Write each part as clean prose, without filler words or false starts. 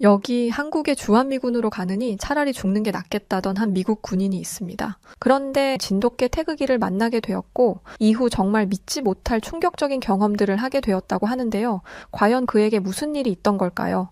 여기 한국의 주한미군으로 가느니 차라리 죽는 게 낫겠다던 한 미국 군인이 있습니다. 그런데 진돗개 태극이를 만나게 되었고 이후 정말 믿지 못할 충격적인 경험들을 하게 되었다고 하는데요. 과연 그에게 무슨 일이 있던 걸까요?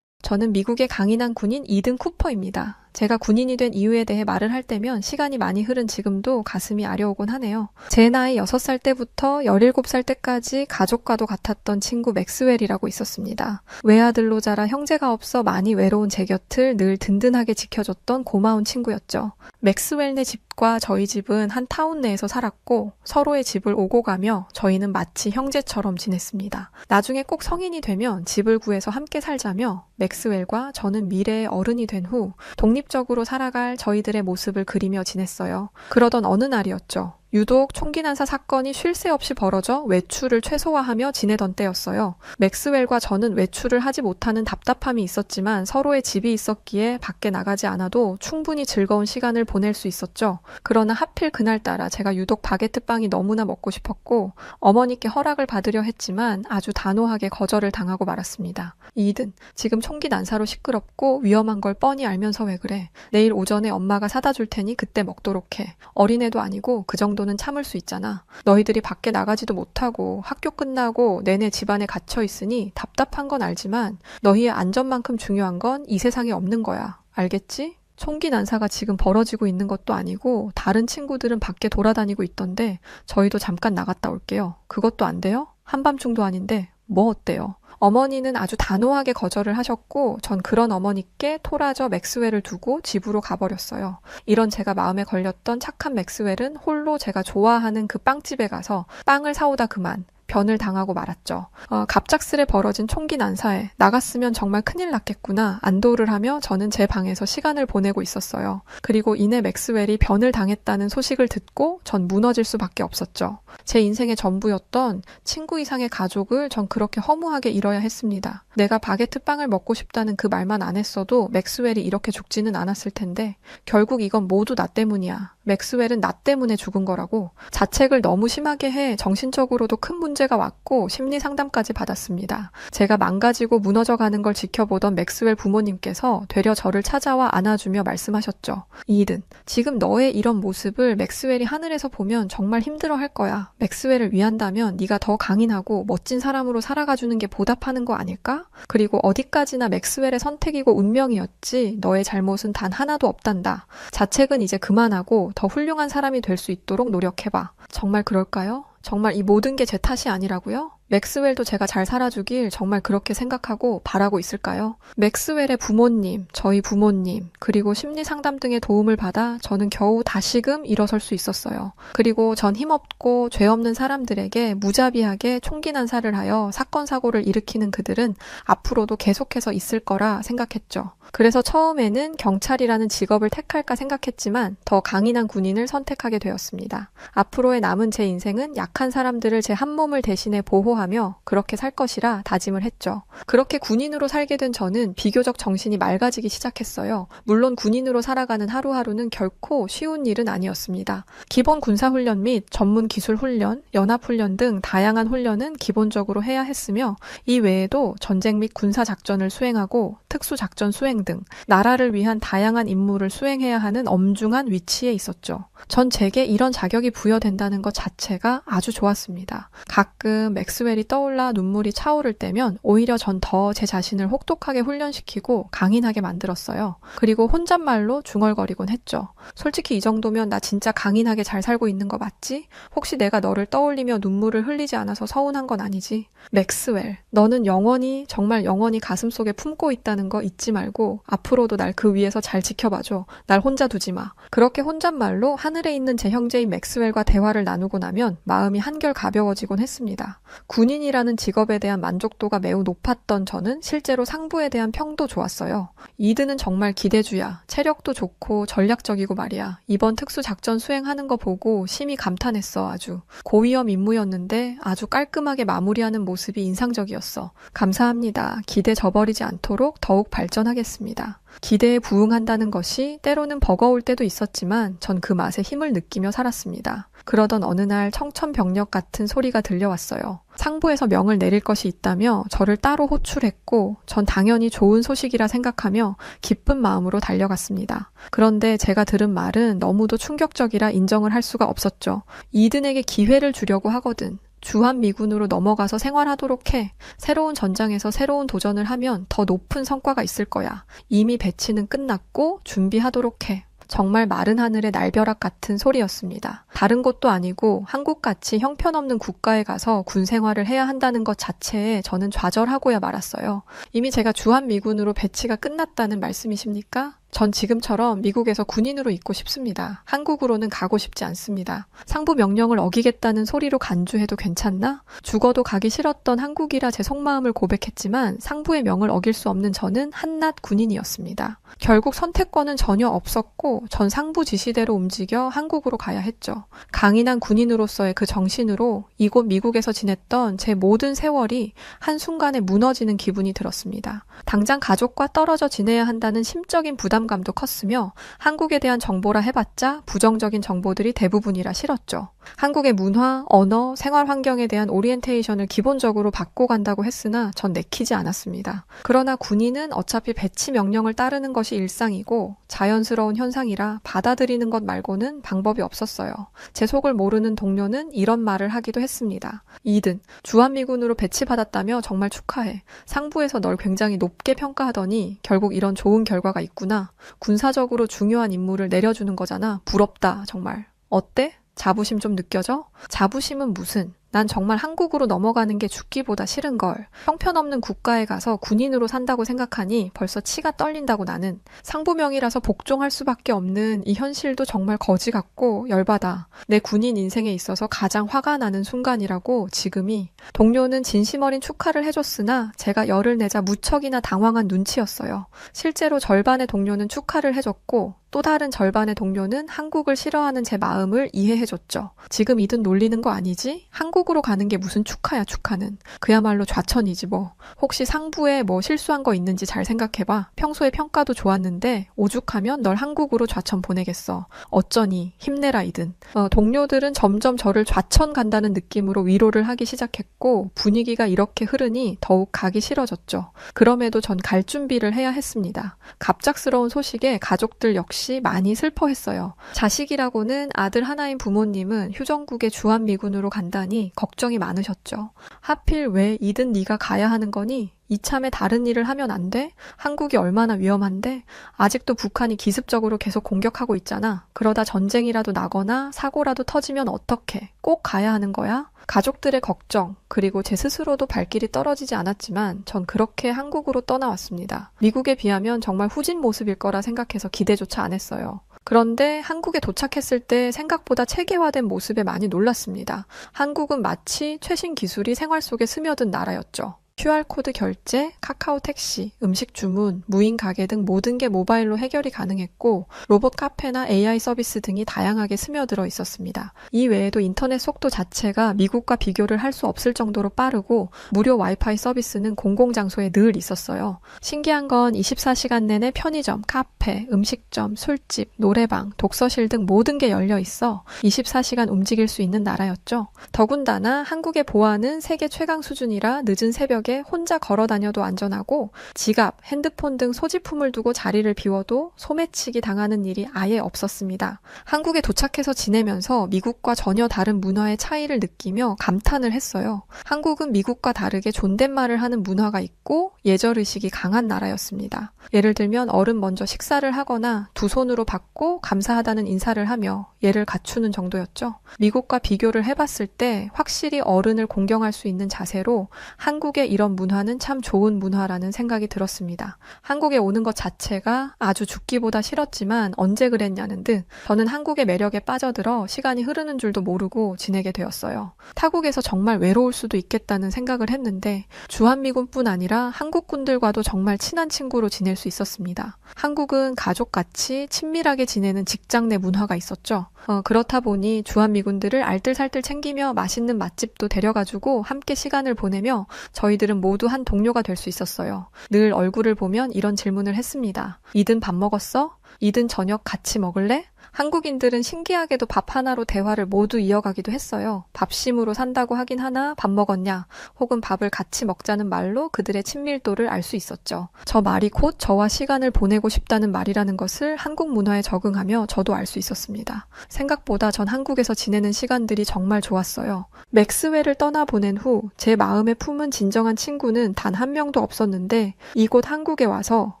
저는 미국의 강인한 군인 이든 쿠퍼입니다. 제가 군인이 된 이유에 대해 말을 할 때면 시간이 많이 흐른 지금도 가슴이 아려오곤 하네요. 제 나이 6살 때부터 17살 때까지 가족과도 같았던 친구 맥스웰이라고 있었습니다. 외아들로 자라 형제가 없어 많이 외로운 제 곁을 늘 든든하게 지켜줬던 고마운 친구였죠. 맥스웰네 집과 저희 집은 한 타운 내에서 살았고 서로의 집을 오고 가며 저희는 마치 형제처럼 지냈습니다. 나중에 꼭 성인이 되면 집을 구해서 함께 살자며 맥스웰과 저는 미래의 어른이 된 후 독립적으로 살아갈 저희들의 모습을 그리며 지냈어요. 그러던 어느 날이었죠. 유독 총기 난사 사건이 쉴 새 없이 벌어져 외출을 최소화하며 지내던 때였어요. 맥스웰과 저는 외출을 하지 못하는 답답함이 있었지만 서로의 집이 있었기에 밖에 나가지 않아도 충분히 즐거운 시간을 보낼 수 있었죠. 그러나 하필 그날따라 제가 유독 바게트빵이 너무나 먹고 싶었고 어머니께 허락을 받으려 했지만 아주 단호하게 거절을 당하고 말았습니다. 이든, 지금 총기 난사로 시끄럽고 위험한 걸 뻔히 알면서 왜 그래? 내일 오전에 엄마가 사다 줄 테니 그때 먹도록 해. 어린애도 아니고 그 정도는 참을 수 있잖아. 너희들이 밖에 나가지도 못하고 학교 끝나고 내내 집안에 갇혀 있으니 답답한 건 알지만 너희의 안전만큼 중요한 건 이 세상에 없는 거야. 알겠지? 총기 난사가 지금 벌어지고 있는 것도 아니고 다른 친구들은 밖에 돌아다니고 있던데 저희도 잠깐 나갔다 올게요. 그것도 안 돼요? 한밤중도 아닌데 뭐 어때요? 어머니는 아주 단호하게 거절을 하셨고 전 그런 어머니께 토라져 맥스웰을 두고 집으로 가버렸어요. 이런 제가 마음에 걸렸던 착한 맥스웰은 홀로 제가 좋아하는 그 빵집에 가서 빵을 사오다 그만 변을 당하고 말았죠. 갑작스레 벌어진 총기 난사에 나갔으면 정말 큰일 났겠구나 안도를 하며 저는 제 방에서 시간을 보내고 있었어요. 그리고 이내 맥스웰이 변을 당했다는 소식을 듣고 전 무너질 수밖에 없었죠. 제 인생의 전부였던 친구 이상의 가족을 전 그렇게 허무하게 잃어야 했습니다. 내가 바게트 빵을 먹고 싶다는 그 말만 안 했어도 맥스웰이 이렇게 죽지는 않았을 텐데 결국 이건 모두 나 때문이야. 맥스웰은 나 때문에 죽은 거라고. 자책을 너무 심하게 해 정신적으로도 큰 문제가 왔고 심리 상담까지 받았습니다. 제가 망가지고 무너져가는 걸 지켜보던 맥스웰 부모님께서 되려 저를 찾아와 안아주며 말씀하셨죠. 이든, 지금 너의 이런 모습을 맥스웰이 하늘에서 보면 정말 힘들어할 거야. 맥스웰을 위한다면 네가 더 강인하고 멋진 사람으로 살아가주는 게 보답하는 거 아닐까? 그리고 어디까지나 맥스웰의 선택이고 운명이었지 너의 잘못은 단 하나도 없단다. 자책은 이제 그만하고 더 훌륭한 사람이 될 수 있도록 노력해봐. 정말 그럴까요? 정말 이 모든 게 제 탓이 아니라고요? 맥스웰도 제가 잘 살아주길 정말 그렇게 생각하고 바라고 있을까요? 맥스웰의 부모님, 저희 부모님, 그리고 심리상담 등의 도움을 받아 저는 겨우 다시금 일어설 수 있었어요. 그리고 전 힘없고 죄 없는 사람들에게 무자비하게 총기 난사를 하여 사건 사고를 일으키는 그들은 앞으로도 계속해서 있을 거라 생각했죠. 그래서 처음에는 경찰이라는 직업을 택할까 생각했지만 더 강인한 군인을 선택하게 되었습니다. 앞으로의 남은 제 인생은 약한 사람들을 제 한 몸을 대신해 보호하며 그렇게 살 것이라 다짐을 했죠. 그렇게 군인으로 살게 된 저는 비교적 정신이 맑아지기 시작했어요. 물론 군인으로 살아가는 하루하루는 결코 쉬운 일은 아니었습니다. 기본 군사훈련 및 전문 기술훈련, 연합훈련 등 다양한 훈련은 기본적으로 해야 했으며 이 외에도 전쟁 및 군사작전을 수행하고 특수작전 수행 등 나라를 위한 다양한 임무를 수행해야 하는 엄중한 위치에 있었죠. 전 제게 이런 자격이 부여된다는 것 자체가 아주 좋았습니다. 가끔 맥스웰이 떠올라 눈물이 차오를 때면 오히려 전 더 제 자신을 혹독하게 훈련시키고 강인하게 만들었어요. 그리고 혼잣말로 중얼거리곤 했죠. 솔직히 이 정도면 나 진짜 강인하게 잘 살고 있는 거 맞지? 혹시 내가 너를 떠올리며 눈물을 흘리지 않아서 서운한 건 아니지? 맥스웰, 너는 영원히 정말 영원히 가슴속에 품고 있다는 거 잊지 말고 앞으로도 날 그 위에서 잘 지켜봐줘. 날 혼자 두지 마. 그렇게 혼잣말로 하늘에 있는 제 형제인 맥스웰과 대화를 나누고 나면 마음이 한결 가벼워지곤 했습니다. 군인이라는 직업에 대한 만족도가 매우 높았던 저는 실제로 상부에 대한 평도 좋았어요. 이드는 정말 기대주야. 체력도 좋고 전략적이고 말이야. 이번 특수작전 수행하는 거 보고 심히 감탄했어. 아주 고위험 임무였는데 아주 깔끔하게 마무리하는 모습이 인상적이었어. 감사합니다. 기대 저버리지 않도록 더욱 발전하겠습니다. 기대에 부응한다는 것이 때로는 버거울 때도 있었지만 전 그 맛에 힘을 느끼며 살았습니다. 그러던 어느 날 청천벽력 같은 소리가 들려왔어요. 상부에서 명을 내릴 것이 있다며 저를 따로 호출했고 전 당연히 좋은 소식이라 생각하며 기쁜 마음으로 달려갔습니다. 그런데 제가 들은 말은 너무도 충격적이라 인정을 할 수가 없었죠. 이든에게 기회를 주려고 하거든. 주한미군으로 넘어가서 생활하도록 해. 새로운 전장에서 새로운 도전을 하면 더 높은 성과가 있을 거야. 이미 배치는 끝났고 준비하도록 해. 정말 마른 하늘의 날벼락 같은 소리였습니다. 다른 곳도 아니고 한국같이 형편없는 국가에 가서 군 생활을 해야 한다는 것 자체에 저는 좌절하고야 말았어요. 이미 제가 주한미군으로 배치가 끝났다는 말씀이십니까? 전 지금처럼 미국에서 군인으로 있고 싶습니다. 한국으로는 가고 싶지 않습니다. 상부 명령을 어기겠다는 소리로 간주해도 괜찮나? 죽어도 가기 싫었던 한국이라 제 속마음을 고백했지만 상부의 명을 어길 수 없는 저는 한낱 군인이었습니다. 결국 선택권은 전혀 없었고 전 상부 지시대로 움직여 한국으로 가야 했죠. 강인한 군인으로서의 그 정신으로 이곳 미국에서 지냈던 제 모든 세월이 한순간에 무너지는 기분이 들었습니다. 당장 가족과 떨어져 지내야 한다는 심적인 부담감도 컸으며 한국에 대한 정보라 해봤자 부정적인 정보들이 대부분이라 싫었죠. 한국의 문화, 언어, 생활 환경에 대한 오리엔테이션을 기본적으로 받고 간다고 했으나 전 내키지 않았습니다. 그러나 군인은 어차피 배치 명령을 따르는 것이 일상이고 자연스러운 현상이라 받아들이는 것 말고는 방법이 없었어요. 제 속을 모르는 동료는 이런 말을 하기도 했습니다. 이든, 주한미군으로 배치받았다며 정말 축하해. 상부에서 널 굉장히 높게 평가하더니 결국 이런 좋은 결과가 있구나. 군사적으로 중요한 임무를 내려주는 거잖아. 부럽다, 정말. 어때? 자부심 좀 느껴져? 자부심은 무슨? 난 정말 한국으로 넘어가는 게 죽기보다 싫은걸. 형편없는 국가에 가서 군인으로 산다고 생각하니 벌써 치가 떨린다고 나는. 상부명이라서 복종할 수밖에 없는 이 현실도 정말 거지 같고 열받아. 내 군인 인생에 있어서 가장 화가 나는 순간이라고 지금이. 동료는 진심 어린 축하를 해줬으나 제가 열을 내자 무척이나 당황한 눈치였어요. 실제로 절반의 동료는 축하를 해줬고 또 다른 절반의 동료는 한국을 싫어하는 제 마음을 이해해줬죠. 지금 이든 놀리는 거 아니지? 한국으로 가는 게 무슨 축하야, 축하는. 그야말로 좌천이지 뭐. 혹시 상부에 뭐 실수한 거 있는지 잘 생각해봐. 평소에 평가도 좋았는데 오죽하면 널 한국으로 좌천 보내겠어. 어쩌니 힘내라 이든. 동료들은 점점 저를 좌천 간다는 느낌으로 위로를 하기 시작했고 분위기가 이렇게 흐르니 더욱 가기 싫어졌죠. 그럼에도 전 갈 준비를 해야 했습니다. 갑작스러운 소식에 가족들 역시 많이 슬퍼했어요. 자식이라고는 아들 하나인 부모님은 휴전국의 주한미군으로 간다니 걱정이 많으셨죠. 하필 왜 이든 네가 가야 하는 거니? 이참에 다른 일을 하면 안 돼? 한국이 얼마나 위험한데? 아직도 북한이 기습적으로 계속 공격하고 있잖아. 그러다 전쟁이라도 나거나 사고라도 터지면 어떡해? 꼭 가야 하는 거야? 가족들의 걱정, 그리고 제 스스로도 발길이 떨어지지 않았지만 전 그렇게 한국으로 떠나왔습니다. 미국에 비하면 정말 후진 모습일 거라 생각해서 기대조차 안 했어요. 그런데 한국에 도착했을 때 생각보다 체계화된 모습에 많이 놀랐습니다. 한국은 마치 최신 기술이 생활 속에 스며든 나라였죠. QR코드 결제, 카카오 택시, 음식 주문, 무인 가게 등 모든 게 모바일로 해결이 가능했고 로봇 카페나 AI 서비스 등이 다양하게 스며들어 있었습니다. 이 외에도 인터넷 속도 자체가 미국과 비교를 할 수 없을 정도로 빠르고 무료 와이파이 서비스는 공공장소에 늘 있었어요. 신기한 건 24시간 내내 편의점, 카페, 음식점, 술집, 노래방, 독서실 등 모든 게 열려 있어 24시간 움직일 수 있는 나라였죠. 더군다나 한국의 보안은 세계 최강 수준이라 늦은 새벽에 혼자 걸어 다녀도 안전하고 지갑, 핸드폰 등 소지품을 두고 자리를 비워도 소매치기 당하는 일이 아예 없었습니다. 한국에 도착해서 지내면서 미국과 전혀 다른 문화의 차이를 느끼며 감탄을 했어요. 한국은 미국과 다르게 존댓말을 하는 문화가 있고 예절의식이 강한 나라였습니다. 예를 들면 어른 먼저 식사를 하거나 두 손으로 받고 감사하다는 인사를 하며 예를 갖추는 정도였죠. 미국과 비교를 해봤을 때 확실히 어른을 공경할 수 있는 자세로 한국의 이런 문화는 참 좋은 문화라는 생각이 들었습니다. 한국에 오는 것 자체가 아주 죽기보다 싫었지만 언제 그랬냐는 듯 저는 한국의 매력에 빠져들어 시간이 흐르는 줄도 모르고 지내게 되었어요. 타국에서 정말 외로울 수도 있겠다는 생각을 했는데 주한미군뿐 아니라 한국군들과도 정말 친한 친구로 지낼 수 있었습니다. 한국은 가족같이 친밀하게 지내는 직장 내 문화가 있었죠. 그렇다 보니 주한미군들을 알뜰살뜰 챙기며 맛있는 맛집도 데려가지고 함께 시간을 보내며 저희들은 모두 한 동료가 될 수 있었어요. 늘 얼굴을 보면 이런 질문을 했습니다. 이든 밥 먹었어? 이든 저녁 같이 먹을래? 한국인들은 신기하게도 밥 하나로 대화를 모두 이어가기도 했어요. 밥심으로 산다고 하긴 하나 밥 먹었냐 혹은 밥을 같이 먹자는 말로 그들의 친밀도를 알 수 있었죠. 저 말이 곧 저와 시간을 보내고 싶다는 말이라는 것을 한국 문화에 적응하며 저도 알 수 있었습니다. 생각보다 전 한국에서 지내는 시간들이 정말 좋았어요. 맥스웰을 떠나보낸 후 제 마음에 품은 진정한 친구는 단 한 명도 없었는데 이곳 한국에 와서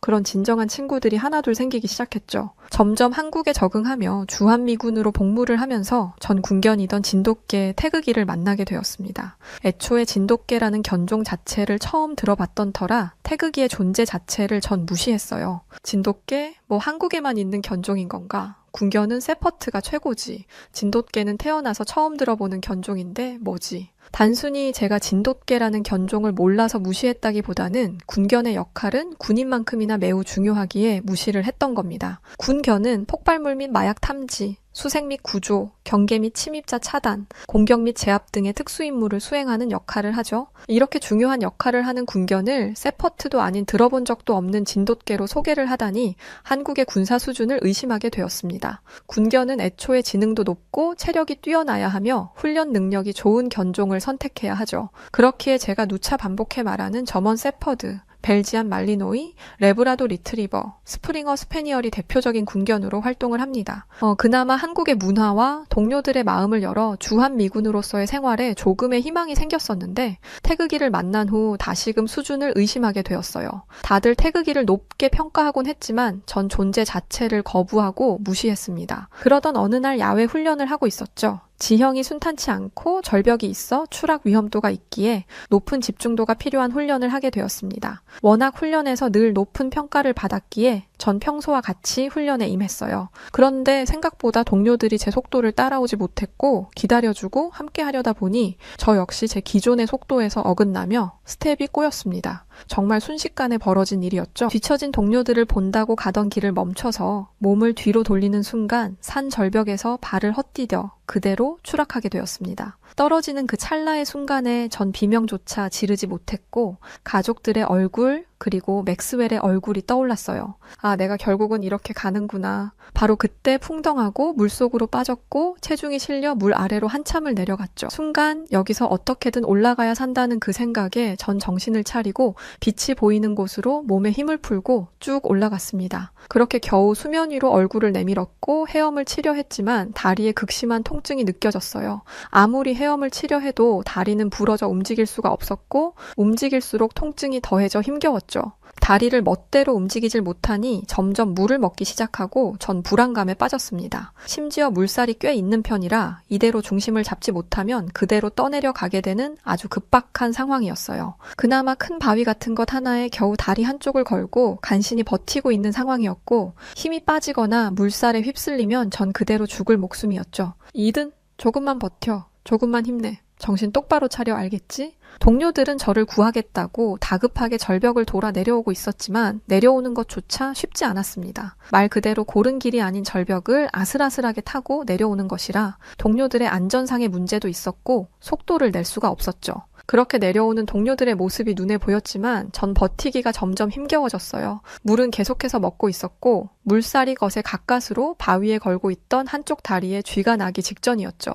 그런 진정한 친구들이 하나둘 생기기 시작했죠. 점점 한국에 적응하며 주한미군으로 복무를 하면서 전 군견이던 진돗개 태극이를 만나게 되었습니다. 애초에 진돗개라는 견종 자체를 처음 들어봤던 터라 태극이의 존재 자체를 전 무시했어요. 진돗개? 뭐 한국에만 있는 견종인 건가? 군견은 세퍼트가 최고지. 진돗개는 태어나서 처음 들어보는 견종인데 뭐지? 단순히 제가 진돗개라는 견종을 몰라서 무시했다기보다는 군견의 역할은 군인만큼이나 매우 중요하기에 무시를 했던 겁니다. 군견은 폭발물 및 마약 탐지, 수색 및 구조, 경계 및 침입자 차단, 공격 및 제압 등의 특수 임무를 수행하는 역할을 하죠. 이렇게 중요한 역할을 하는 군견을 세퍼트도 아닌 들어본 적도 없는 진돗개로 소개를 하다니 한국의 군사 수준을 의심하게 되었습니다. 군견은 애초에 지능도 높고 체력이 뛰어나야 하며 훈련 능력이 좋은 견종을 선택해야 하죠. 그렇기에 제가 누차 반복해 말하는 저먼 세퍼드, 벨지안 말리노이, 레브라도 리트리버, 스프링어 스페니얼이 대표적인 군견으로 활동을 합니다. 그나마 한국의 문화와 동료들의 마음을 열어 주한미군으로서의 생활에 조금의 희망이 생겼었는데 태극이를 만난 후 다시금 수준을 의심하게 되었어요. 다들 태극이를 높게 평가하곤 했지만 전 존재 자체를 거부하고 무시했습니다. 그러던 어느 날 야외 훈련을 하고 있었죠. 지형이 순탄치 않고 절벽이 있어 추락 위험도가 있기에 높은 집중도가 필요한 훈련을 하게 되었습니다. 워낙 훈련에서 늘 높은 평가를 받았기에 전 평소와 같이 훈련에 임했어요. 그런데 생각보다 동료들이 제 속도를 따라오지 못했고 기다려주고 함께 하려다 보니 저 역시 제 기존의 속도에서 어긋나며 스텝이 꼬였습니다. 정말 순식간에 벌어진 일이었죠. 뒤처진 동료들을 본다고 가던 길을 멈춰서 몸을 뒤로 돌리는 순간 산 절벽에서 발을 헛디뎌 그대로 추락하게 되었습니다. 떨어지는 그 찰나의 순간에 전 비명조차 지르지 못했고 가족들의 얼굴 그리고 맥스웰의 얼굴이 떠올랐어요. 아, 내가 결국은 이렇게 가는구나. 바로 그때 풍덩하고 물속으로 빠졌고 체중이 실려 물 아래로 한참을 내려갔죠. 순간 여기서 어떻게든 올라가야 산다는 그 생각에 전 정신을 차리고 빛이 보이는 곳으로 몸에 힘을 풀고 쭉 올라갔습니다. 그렇게 겨우 수면 위로 얼굴을 내밀었고 헤엄을 치려 했지만 다리에 극심한 통증이 느껴졌어요. 아무리 헤엄을 치려 해도 다리는 부러져 움직일 수가 없었고 움직일수록 통증이 더해져 힘겨웠죠. 다리를 멋대로 움직이질 못하니 점점 물을 먹기 시작하고 전 불안감에 빠졌습니다. 심지어 물살이 꽤 있는 편이라 이대로 중심을 잡지 못하면 그대로 떠내려 가게 되는 아주 급박한 상황이었어요. 그나마 큰 바위 같은 것 하나에 겨우 다리 한쪽을 걸고 간신히 버티고 있는 상황이었고 힘이 빠지거나 물살에 휩쓸리면 전 그대로 죽을 목숨이었죠. 이든 조금만 버텨. 조금만 힘내. 정신 똑바로 차려 알겠지? 동료들은 저를 구하겠다고 다급하게 절벽을 돌아 내려오고 있었지만 내려오는 것조차 쉽지 않았습니다. 말 그대로 고른 길이 아닌 절벽을 아슬아슬하게 타고 내려오는 것이라 동료들의 안전상의 문제도 있었고 속도를 낼 수가 없었죠. 그렇게 내려오는 동료들의 모습이 눈에 보였지만 전 버티기가 점점 힘겨워졌어요. 물은 계속해서 먹고 있었고 물살이 것에 가까스로 바위에 걸고 있던 한쪽 다리에 쥐가 나기 직전이었죠.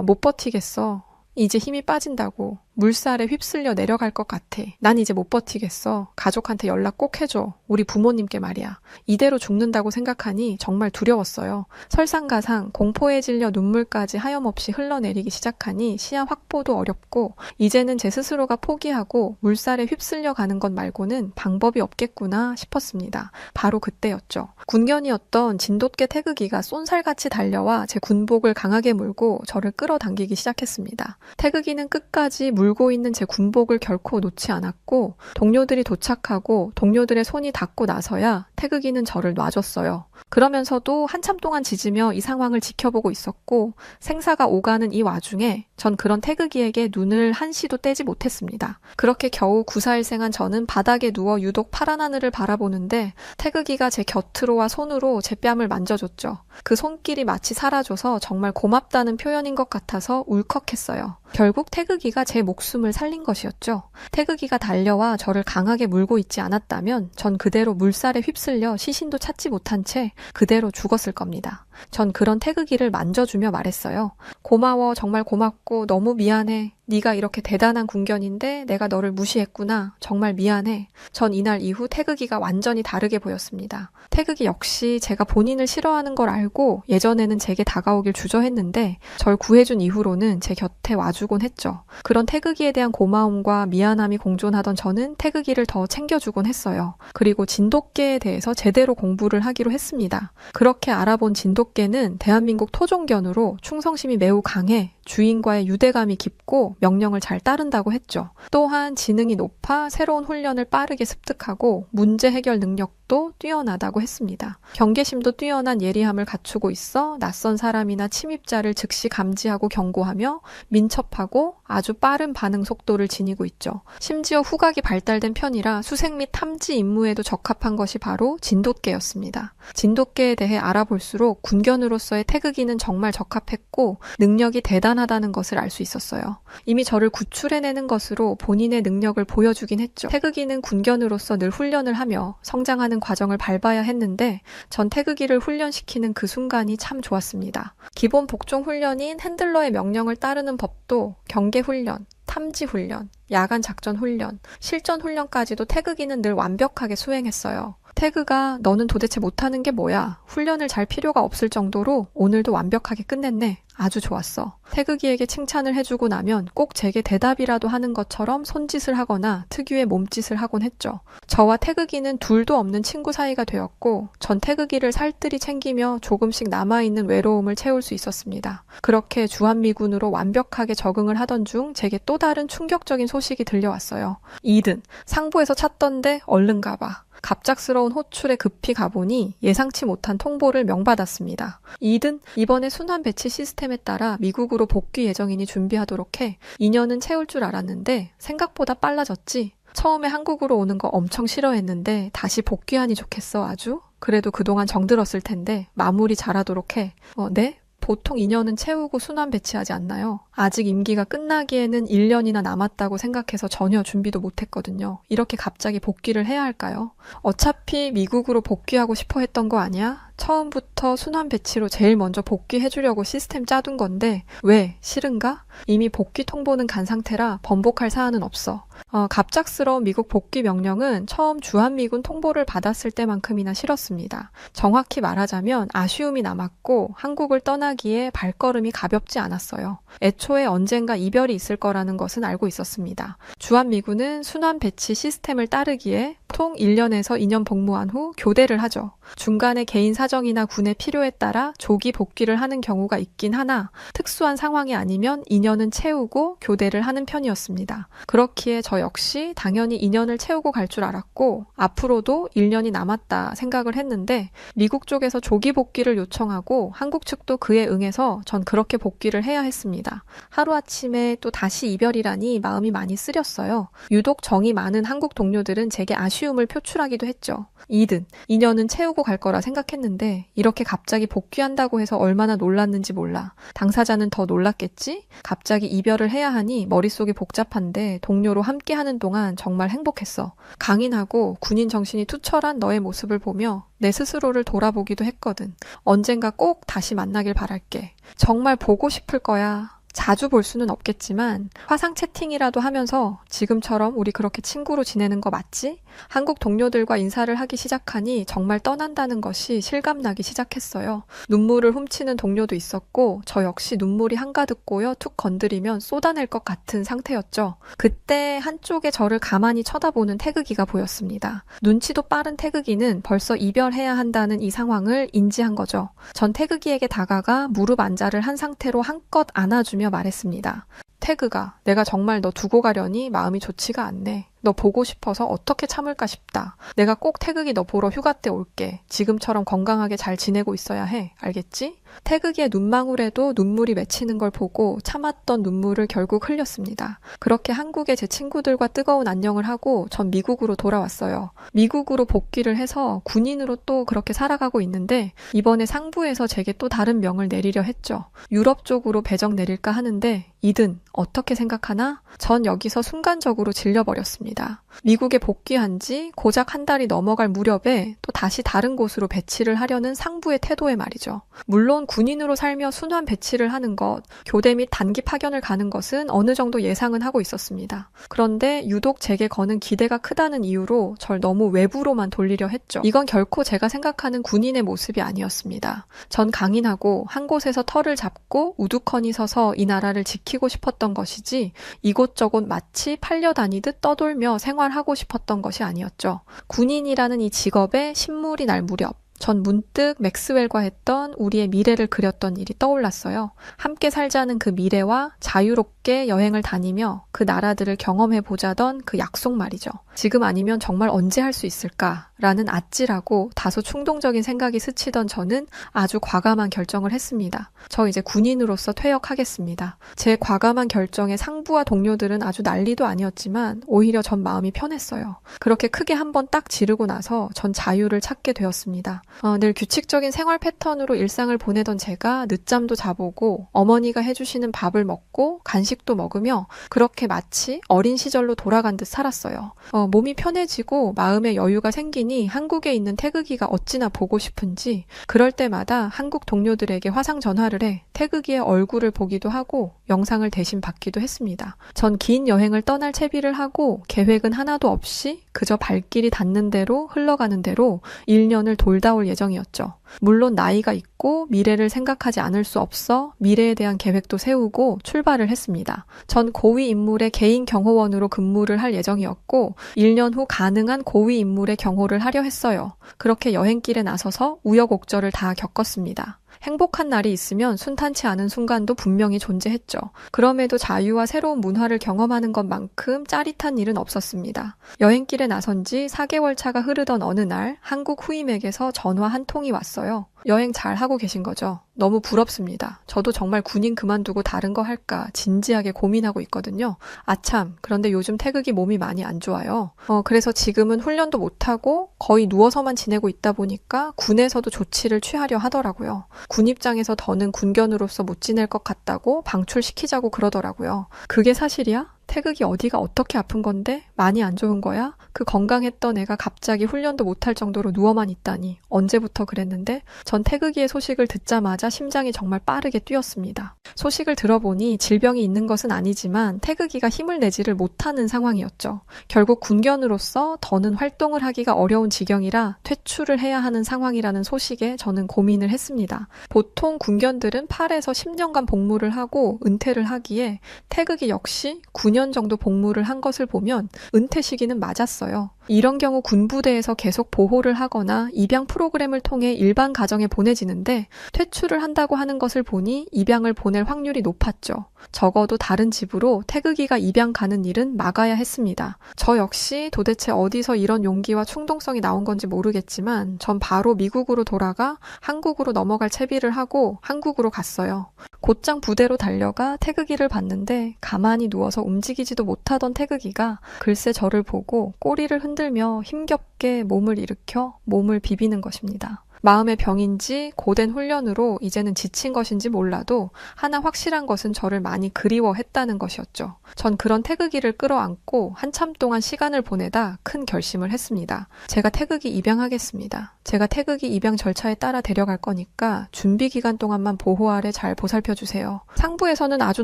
못 버티겠어. 이제 힘이 빠진다고. 물살에 휩쓸려 내려갈 것 같아. 난 이제 못 버티겠어. 가족한테 연락 꼭 해줘. 우리 부모님께 말이야. 이대로 죽는다고 생각하니 정말 두려웠어요. 설상가상 공포에 질려 눈물까지 하염없이 흘러내리기 시작하니 시야 확보도 어렵고 이제는 제 스스로가 포기하고 물살에 휩쓸려 가는 것 말고는 방법이 없겠구나 싶었습니다. 바로 그때였죠. 군견이었던 진돗개 태극이가 쏜살같이 달려와 제 군복을 강하게 물고 저를 끌어당기기 시작했습니다. 태극이는 끝까지 물고 있는 제 군복을 결코 놓지 않았고 동료들이 도착하고 동료들의 손이 닿고 나서야 태극이는 저를 놔줬어요. 그러면서도 한참 동안 짖으며 이 상황을 지켜보고 있었고 생사가 오가는 이 와중에 전 그런 태극이에게 눈을 한시도 떼지 못했습니다. 그렇게 겨우 구사일생한 저는 바닥에 누워 유독 파란 하늘을 바라보는데 태극이가 제 곁으로 와 손으로 제 뺨을 만져줬죠. 그 손길이 마치 사라져서 정말 고맙다는 표현인 것 같아서 울컥했어요. 결국 태극이가 제 목숨을 살린 것이었죠. 태극이가 달려와 저를 강하게 물고 있지 않았다면 전 그대로 물살에 휩쓸려 휩쓸려 시신도 찾지 못한 채 그대로 죽었을 겁니다. 전 그런 태극기를 만져주며 말했어요. 고마워, 정말 고맙고 너무 미안해. 네가 이렇게 대단한 군견인데 내가 너를 무시했구나. 정말 미안해. 전 이날 이후 태극이가 완전히 다르게 보였습니다. 태극이 역시 제가 본인을 싫어하는 걸 알고 예전에는 제게 다가오길 주저했는데 절 구해준 이후로는 제 곁에 와주곤 했죠. 그런 태극이에 대한 고마움과 미안함이 공존하던 저는 태극이를 더 챙겨주곤 했어요. 그리고 진돗개에 대해서 제대로 공부를 하기로 했습니다. 그렇게 알아본 진돗개는 대한민국 토종견으로 충성심이 매우 강해 주인과의 유대감이 깊고 명령을 잘 따른다고 했죠. 또한 지능이 높아 새로운 훈련을 빠르게 습득하고 문제 해결 능력도 뛰어나다고 했습니다. 경계심도 뛰어난 예리함을 갖추고 있어 낯선 사람이나 침입자를 즉시 감지하고 경고하며 민첩하고 아주 빠른 반응 속도를 지니고 있죠. 심지어 후각이 발달된 편이라 수색 및 탐지 임무에도 적합한 것이 바로 진돗개였습니다. 진돗개에 대해 알아볼수록 군견으로서의 태극이는 정말 적합했고 능력이 대단하다는 것을 알 수 있었어요. 이미 저를 구출해내는 것으로 본인의 능력을 보여주긴 했죠. 태극이는 군견으로서 늘 훈련을 하며 성장하는 과정을 밟아야 했는데 전 태극이를 훈련시키는 그 순간이 참 좋았습니다. 기본 복종 훈련인 핸들러의 명령을 따르는 법도 경계 훈련, 탐지 훈련, 야간 작전 훈련, 실전 훈련까지도 태극이는 늘 완벽하게 수행했어요. 태그가 너는 도대체 못하는 게 뭐야? 훈련을 잘 필요가 없을 정도로 오늘도 완벽하게 끝냈네. 아주 좋았어. 태극이에게 칭찬을 해주고 나면 꼭 제게 대답이라도 하는 것처럼 손짓을 하거나 특유의 몸짓을 하곤 했죠. 저와 태극이는 둘도 없는 친구 사이가 되었고 전 태극이를 살뜰히 챙기며 조금씩 남아있는 외로움을 채울 수 있었습니다. 그렇게 주한미군으로 완벽하게 적응을 하던 중 제게 또 다른 충격적인 소식이 들려왔어요. 이든, 상부에서 찾던데 얼른 가봐. 갑작스러운 호출에 급히 가보니 예상치 못한 통보를 명받았습니다. 이든 이번에 순환 배치 시스템에 따라 미국으로 복귀 예정이니 준비하도록 해. 2년은 채울 줄 알았는데 생각보다 빨라졌지. 처음에 한국으로 오는 거 엄청 싫어했는데 다시 복귀하니 좋겠어 아주. 그래도 그동안 정들었을 텐데 마무리 잘하도록 해. 네? 보통 2년은 채우고 순환 배치하지 않나요? 아직 임기가 끝나기에는 1년이나 남았다고 생각해서 전혀 준비도 못했거든요. 이렇게 갑자기 복귀를 해야 할까요? 어차피 미국으로 복귀하고 싶어 했던 거 아니야? 처음부터 순환 배치로 제일 먼저 복귀해주려고 시스템 짜둔 건데 왜? 싫은가? 이미 복귀 통보는 간 상태라 번복할 사안은 없어. 갑작스러운 미국 복귀 명령은 처음 주한미군 통보를 받았을 때만큼이나 싫었습니다. 정확히 말하자면 아쉬움이 남았고 한국을 떠나기에 발걸음이 가볍지 않았어요. 애초에 언젠가 이별이 있을 거라는 것은 알고 있었습니다. 주한미군은 순환 배치 시스템을 따르기에 보통 1년에서 2년 복무한 후 교대를 하죠. 중간에 개인 사정이나 군의 필요에 따라 조기 복귀를 하는 경우가 있긴 하나 특수한 상황이 아니면 2년은 채우고 교대를 하는 편이었습니다. 그렇기에 저 역시 당연히 2년을 채우고 갈 줄 알았고 앞으로도 1년이 남았다 생각을 했는데 미국 쪽에서 조기 복귀를 요청하고 한국 측도 그에 응해서 전 그렇게 복귀를 해야 했습니다. 하루아침에 또 다시 이별이라니 마음이 많이 쓰렸어요. 유독 정이 많은 한국 동료들은 제게 아쉬움을 표출하기도 했죠. 2년은 채우고 갈 거라 생각했는데 이렇게 갑자기 복귀한다고 해서 얼마나 놀랐는지 몰라. 당사자는 더 놀랐겠지? 갑자기 이별을 해야 하니 머릿속이 복잡한데 동료로 함께하는 동안 정말 행복했어. 강인하고 군인 정신이 투철한 너의 모습을 보며 내 스스로를 돌아보기도 했거든. 언젠가 꼭 다시 만나길 바랄게. 정말 보고 싶을 거야. 자주 볼 수는 없겠지만 화상 채팅이라도 하면서 지금처럼 우리 그렇게 친구로 지내는 거 맞지? 한국 동료들과 인사를 하기 시작하니 정말 떠난다는 것이 실감나기 시작했어요. 눈물을 훔치는 동료도 있었고 저 역시 눈물이 한가득 고여 툭 건드리면 쏟아낼 것 같은 상태였죠. 그때 한쪽에 저를 가만히 쳐다보는 태극이가 보였습니다. 눈치도 빠른 태극이는 벌써 이별해야 한다는 이 상황을 인지한 거죠. 전 태극이에게 다가가 무릎 안자를 한 상태로 한껏 안아주며 말했습니다. 태그가 내가 정말 너 두고 가려니 마음이 좋지가 않네. 너 보고 싶어서 어떻게 참을까 싶다. 내가 꼭 태극이 너 보러 휴가 때 올게. 지금처럼 건강하게 잘 지내고 있어야 해. 알겠지? 태극이의 눈망울에도 눈물이 맺히는 걸 보고 참았던 눈물을 결국 흘렸습니다. 그렇게 한국에 제 친구들과 뜨거운 안녕을 하고 전 미국으로 돌아왔어요. 미국으로 복귀를 해서 군인으로 또 그렇게 살아가고 있는데 이번에 상부에서 제게 또 다른 명을 내리려 했죠. 유럽 쪽으로 배정 내릴까 하는데 이든 어떻게 생각하나? 전 여기서 순간적으로 질려버렸습니다. 미국에 복귀한 지 고작 한 달이 넘어갈 무렵에 또 다시 다른 곳으로 배치를 하려는 상부의 태도에 말이죠. 물론 군인으로 살며 순환 배치를 하는 것, 교대 및 단기 파견을 가는 것은 어느 정도 예상은 하고 있었습니다. 그런데 유독 제게 거는 기대가 크다는 이유로 절 너무 외부로만 돌리려 했죠. 이건 결코 제가 생각하는 군인의 모습이 아니었습니다. 전 강인하고 한 곳에서 털을 잡고 우두커니 서서 이 나라를 지키고 싶었던 것이지 이곳저곳 마치 팔려다니듯 떠돌며 생활하고 싶었던 것이 아니었죠. 군인이라는 이 직업에 신물이 날 무렵 전 문득 맥스웰과 했던 우리의 미래를 그렸던 일이 떠올랐어요. 함께 살자는 그 미래와 자유롭게 여행을 다니며 그 나라들을 경험해보자던 그 약속 말이죠. 지금 아니면 정말 언제 할 수 있을까라는 아찔하고 다소 충동적인 생각이 스치던 저는 아주 과감한 결정을 했습니다. 저 이제 군인으로서 퇴역하겠습니다. 제 과감한 결정에 상부와 동료들은 아주 난리도 아니었지만 오히려 전 마음이 편했어요. 그렇게 크게 한번 딱 지르고 나서 전 자유를 찾게 되었습니다. 늘 규칙적인 생활 패턴으로 일상을 보내던 제가 늦잠도 자보고 어머니가 해주시는 밥을 먹고 간식도 먹으며 그렇게 마치 어린 시절로 돌아간 듯 살았어요. 몸이 편해지고 마음의 여유가 생기니 한국에 있는 태극이가 어찌나 보고 싶은지 그럴 때마다 한국 동료들에게 화상 전화를 해 태극이의 얼굴을 보기도 하고 영상을 대신 받기도 했습니다. 전 긴 여행을 떠날 채비를 하고 계획은 하나도 없이 그저 발길이 닿는 대로 흘러가는 대로 1년을 돌다 올 예정이었죠. 물론 나이가 있고 미래를 생각하지 않을 수 없어 미래에 대한 계획도 세우고 출발을 했습니다. 전 고위 인물의 개인 경호원으로 근무를 할 예정이었고 1년 후 가능한 고위 인물의 경호를 하려 했어요. 그렇게 여행길에 나서서 우여곡절을 다 겪었습니다. 행복한 날이 있으면 순탄치 않은 순간도 분명히 존재했죠. 그럼에도 자유와 새로운 문화를 경험하는 것만큼 짜릿한 일은 없었습니다. 여행길에 나선 지 4개월 차가 흐르던 어느 날 한국 후임에게서 전화 한 통이 왔어요. 여행 잘 하고 계신 거죠? 너무 부럽습니다. 저도 정말 군인 그만두고 다른 거 할까 진지하게 고민하고 있거든요. 아참, 그런데 요즘 태극이 몸이 많이 안 좋아요. 그래서 지금은 훈련도 못하고 거의 누워서만 지내고 있다 보니까 군에서도 조치를 취하려 하더라고요. 군 입장에서 더는 군견으로서 못 지낼 것 같다고 방출시키자고 그러더라고요. 그게 사실이야? 태극이 어디가 어떻게 아픈 건데? 많이 안 좋은 거야? 그 건강했던 애가 갑자기 훈련도 못할 정도로 누워만 있다니. 언제부터 그랬는데? 전 태극이의 소식을 듣자마자 심장이 정말 빠르게 뛰었습니다. 소식을 들어보니 질병이 있는 것은 아니지만 태극이가 힘을 내지를 못하는 상황이었죠. 결국 군견으로서 더는 활동을 하기가 어려운 지경이라 퇴출을 해야 하는 상황이라는 소식에 저는 고민을 했습니다. 보통 군견들은 8에서 10년간 복무를 하고 은퇴를 하기에 태극이 역시 9년 정도 복무를 한 것을 보면 은퇴 시기는 맞았어요. 이런 경우 군부대에서 계속 보호를 하거나 입양 프로그램을 통해 일반 가정에 보내지는데 퇴출을 한다고 하는 것을 보니 입양을 보낼 확률이 높았죠. 적어도 다른 집으로 태극이가 입양 가는 일은 막아야 했습니다. 저 역시 도대체 어디서 이런 용기와 충동성이 나온 건지 모르겠지만 전 바로 미국으로 돌아가 한국으로 넘어갈 채비를 하고 한국으로 갔어요. 곧장 부대로 달려가 태극이를 봤는데 가만히 누워서 움직이지도 못하던 태극이가 글쎄 저를 보고 꼬리를 흔들며 힘겹게 몸을 일으켜 몸을 비비는 것입니다. 마음의 병인지 고된 훈련으로 이제는 지친 것인지 몰라도 하나 확실한 것은 저를 많이 그리워했다는 것이었죠. 전 그런 태극이를 끌어안고 한참 동안 시간을 보내다 큰 결심을 했습니다. 제가 태극이 입양하겠습니다. 제가 태극이 입양 절차에 따라 데려갈 거니까 준비 기간 동안만 보호 아래 잘 보살펴 주세요. 상부에서는 아주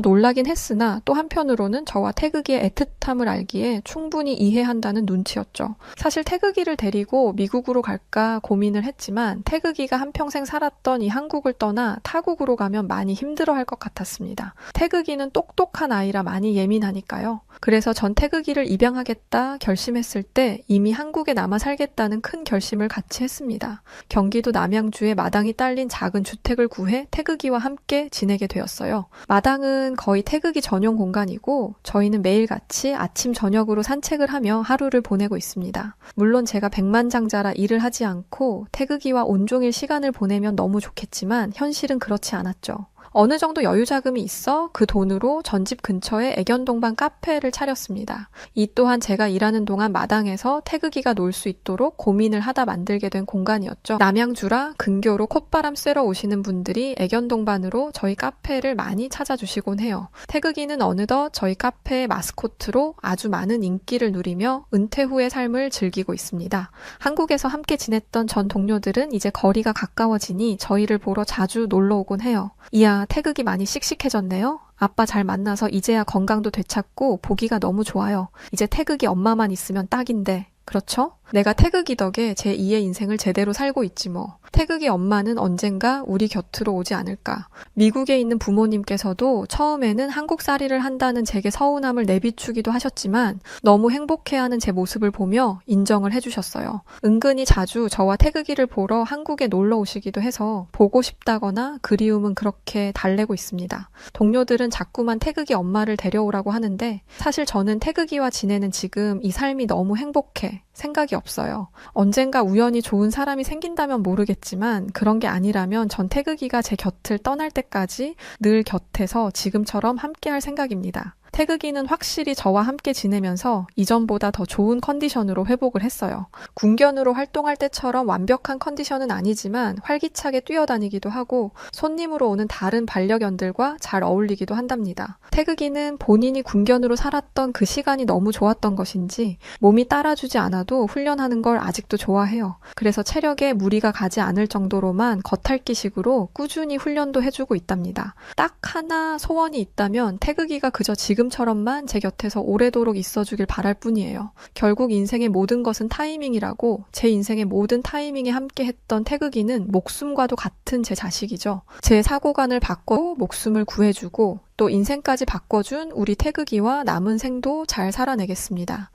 놀라긴 했으나 또 한편으로는 저와 태극이의 애틋함을 알기에 충분히 이해한다는 눈치였죠. 사실 태극이를 데리고 미국으로 갈까 고민을 했지만 태극이가 한평생 살았던 이 한국을 떠나 타국으로 가면 많이 힘들어할 것 같았습니다. 태극이는 똑똑한 아이라 많이 예민하니까요. 그래서 전 태극이를 입양하겠다 결심했을 때 이미 한국에 남아 살겠다는 큰 결심을 같이 했습니다. 경기도 남양주에 마당이 딸린 작은 주택을 구해 태극이와 함께 지내게 되었어요. 마당은 거의 태극이 전용 공간이고 저희는 매일같이 아침 저녁으로 산책을 하며 하루를 보내고 있습니다. 물론 제가 백만장자라 일을 하지 않고 태극이와 온종일 시간을 보내면 너무 좋겠지만 현실은 그렇지 않았죠. 어느 정도 여유 자금이 있어 그 돈으로 전집 근처에 애견동반 카페를 차렸습니다. 이 또한 제가 일하는 동안 마당에서 태극이가 놀 수 있도록 고민을 하다 만들게 된 공간이었죠. 남양주라 근교로 콧바람 쐬러 오시는 분들이 애견동반으로 저희 카페를 많이 찾아주시곤 해요. 태극이는 어느덧 저희 카페의 마스코트로 아주 많은 인기를 누리며 은퇴 후의 삶을 즐기고 있습니다. 한국에서 함께 지냈던 전 동료들은 이제 거리가 가까워지니 저희를 보러 자주 놀러 오곤 해요. 이야, 태극이 많이 씩씩해졌네요. 아빠 잘 만나서 이제야 건강도 되찾고 보기가 너무 좋아요. 이제 태극이 엄마만 있으면 딱인데. 그렇죠? 내가 태극이 덕에 제 2의 인생을 제대로 살고 있지 뭐. 태극이 엄마는 언젠가 우리 곁으로 오지 않을까. 미국에 있는 부모님께서도 처음에는 한국살이를 한다는 제게 서운함을 내비추기도 하셨지만 너무 행복해하는 제 모습을 보며 인정을 해주셨어요. 은근히 자주 저와 태극이를 보러 한국에 놀러 오시기도 해서 보고 싶다거나 그리움은 그렇게 달래고 있습니다. 동료들은 자꾸만 태극이 엄마를 데려오라고 하는데 사실 저는 태극이와 지내는 지금 이 삶이 너무 행복해. 생각이 없어요. 언젠가 우연히 좋은 사람이 생긴다면 모르겠지만 그런 게 아니라면 전 태극이가 제 곁을 떠날 때까지 늘 곁에서 지금처럼 함께할 생각입니다. 태극이는 확실히 저와 함께 지내면서 이전보다 더 좋은 컨디션으로 회복을 했어요. 군견으로 활동할 때처럼 완벽한 컨디션은 아니지만 활기차게 뛰어다니기도 하고 손님으로 오는 다른 반려견들과 잘 어울리기도 한답니다. 태극이는 본인이 군견으로 살았던 그 시간이 너무 좋았던 것인지 몸이 따라주지 않아도 훈련하는 걸 아직도 좋아해요. 그래서 체력에 무리가 가지 않을 정도로만 겉핥기식으로 꾸준히 훈련도 해주고 있답니다. 딱 하나 소원이 있다면 태극이가 그저 지금처럼만 제 곁에서 오래도록 있어주길 바랄 뿐이에요. 결국 인생의 모든 것은 타이밍이라고 제 인생의 모든 타이밍에 함께 했던 태극이는 목숨과도 같은 제 자식이죠. 제 사고관을 바꿔 목숨을 구해주고 또 인생까지 바꿔준 우리 태극이와 남은 생도 잘 살아내겠습니다.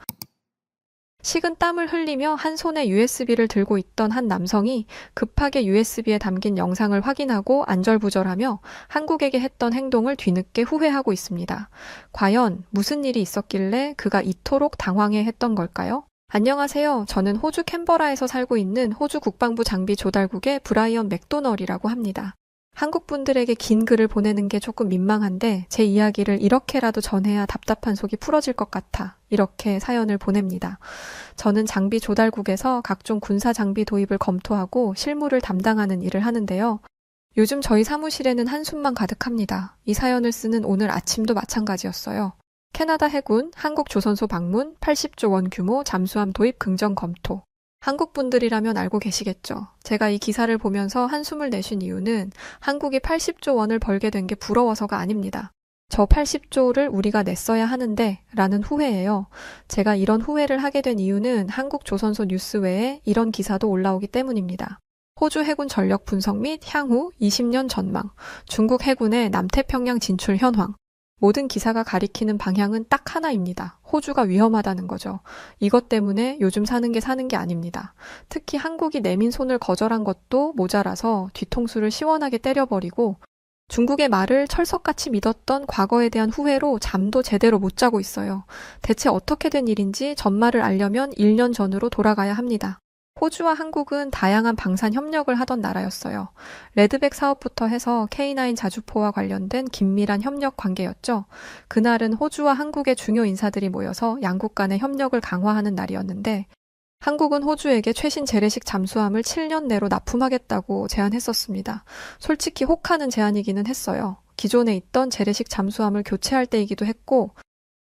식은 땀을 흘리며 한 손에 USB를 들고 있던 한 남성이 급하게 USB에 담긴 영상을 확인하고 안절부절하며 한국에게 했던 행동을 뒤늦게 후회하고 있습니다. 과연 무슨 일이 있었길래 그가 이토록 당황해했던 걸까요? 안녕하세요. 저는 호주 캔버라에서 살고 있는 호주 국방부 장비 조달국의 브라이언 맥도널이라고 합니다. 한국 분들에게 긴 글을 보내는 게 조금 민망한데 제 이야기를 이렇게라도 전해야 답답한 속이 풀어질 것 같아 이렇게 사연을 보냅니다. 저는 장비 조달국에서 각종 군사 장비 도입을 검토하고 실무를 담당하는 일을 하는데요. 요즘 저희 사무실에는 한숨만 가득합니다. 이 사연을 쓰는 오늘 아침도 마찬가지였어요. 캐나다 해군 한국 조선소 방문 80조 원 규모 잠수함 도입 긍정 검토. 한국 분들이라면 알고 계시겠죠. 제가 이 기사를 보면서 한숨을 내쉰 이유는 한국이 80조 원을 벌게 된 게 부러워서가 아닙니다. 저 80조를 우리가 냈어야 하는데 라는 후회예요. 제가 이런 후회를 하게 된 이유는 한국 조선소 뉴스 외에 이런 기사도 올라오기 때문입니다. 호주 해군 전력 분석 및 향후 20년 전망, 중국 해군의 남태평양 진출 현황. 모든 기사가 가리키는 방향은 딱 하나입니다. 호주가 위험하다는 거죠. 이것 때문에 요즘 사는 게 아닙니다. 특히 한국이 내민 손을 거절한 것도 모자라서 뒤통수를 시원하게 때려버리고 중국의 말을 철석같이 믿었던 과거에 대한 후회로 잠도 제대로 못 자고 있어요. 대체 어떻게 된 일인지 전말을 알려면 1년 전으로 돌아가야 합니다. 호주와 한국은 다양한 방산 협력을 하던 나라였어요. 레드백 사업부터 해서 K9 자주포와 관련된 긴밀한 협력 관계였죠. 그날은 호주와 한국의 중요 인사들이 모여서 양국 간의 협력을 강화하는 날이었는데 한국은 호주에게 최신 재래식 잠수함을 7년 내로 납품하겠다고 제안했었습니다. 솔직히 혹하는 제안이기는 했어요. 기존에 있던 재래식 잠수함을 교체할 때이기도 했고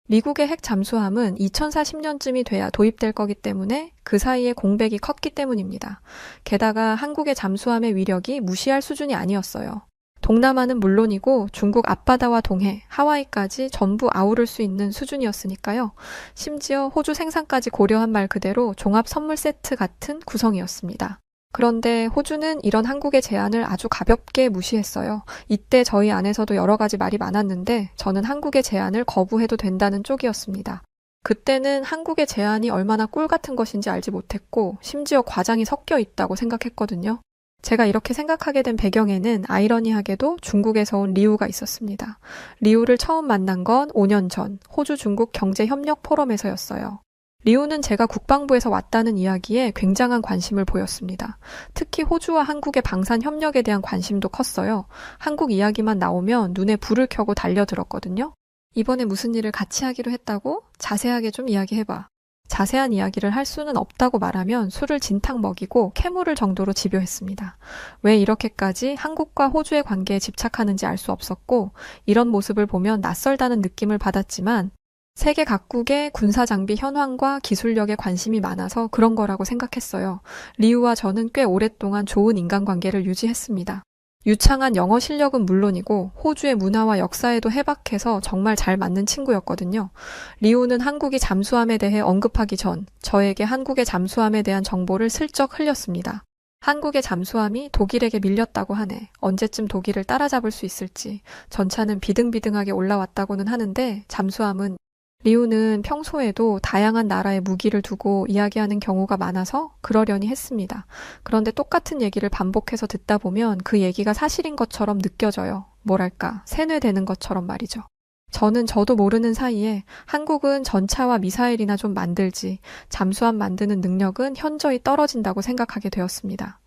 미국의 핵 잠수함은 2040년쯤이 돼야 도입될 거기 때문에 그 사이에 공백이 컸기 때문입니다. 게다가 한국의 잠수함의 위력이 무시할 수준이 아니었어요. 동남아는 물론이고 중국 앞바다와 동해, 하와이까지 전부 아우를 수 있는 수준이었으니까요. 심지어 호주 생산까지 고려한 말 그대로 종합 선물 세트 같은 구성이었습니다. 그런데 호주는 이런 한국의 제안을 아주 가볍게 무시했어요. 이때 저희 안에서도 여러 가지 말이 많았는데 저는 한국의 제안을 거부해도 된다는 쪽이었습니다. 그때는 한국의 제안이 얼마나 꿀 같은 것인지 알지 못했고 심지어 과장이 섞여 있다고 생각했거든요. 제가 이렇게 생각하게 된 배경에는 아이러니하게도 중국에서 온 리우가 있었습니다. 리우를 처음 만난 건 5년 전 호주 중국 경제협력 포럼에서였어요. 리우는 제가 국방부에서 왔다는 이야기에 굉장한 관심을 보였습니다. 특히 호주와 한국의 방산 협력에 대한 관심도 컸어요. 한국 이야기만 나오면 눈에 불을 켜고 달려들었거든요. 이번에 무슨 일을 같이 하기로 했다고? 자세하게 좀 이야기해봐. 자세한 이야기를 할 수는 없다고 말하면 술을 진탕 먹이고 캐물을 정도로 집요했습니다. 왜 이렇게까지 한국과 호주의 관계에 집착하는지 알 수 없었고, 이런 모습을 보면 낯설다는 느낌을 받았지만 세계 각국의 군사장비 현황과 기술력에 관심이 많아서 그런 거라고 생각했어요. 리우와 저는 꽤 오랫동안 좋은 인간관계를 유지했습니다. 유창한 영어 실력은 물론이고 호주의 문화와 역사에도 해박해서 정말 잘 맞는 친구였거든요. 리우는 한국이 잠수함에 대해 언급하기 전 저에게 한국의 잠수함에 대한 정보를 슬쩍 흘렸습니다. 한국의 잠수함이 독일에게 밀렸다고 하네. 언제쯤 독일을 따라잡을 수 있을지. 전차는 비등비등하게 올라왔다고는 하는데 잠수함은 리우는 평소에도 다양한 나라의 무기를 두고 이야기하는 경우가 많아서 그러려니 했습니다. 그런데 똑같은 얘기를 반복해서 듣다 보면 그 얘기가 사실인 것처럼 느껴져요. 뭐랄까, 세뇌되는 것처럼 말이죠. 저는 저도 모르는 사이에 한국은 전차와 미사일이나 좀 만들지 잠수함 만드는 능력은 현저히 떨어진다고 생각하게 되었습니다.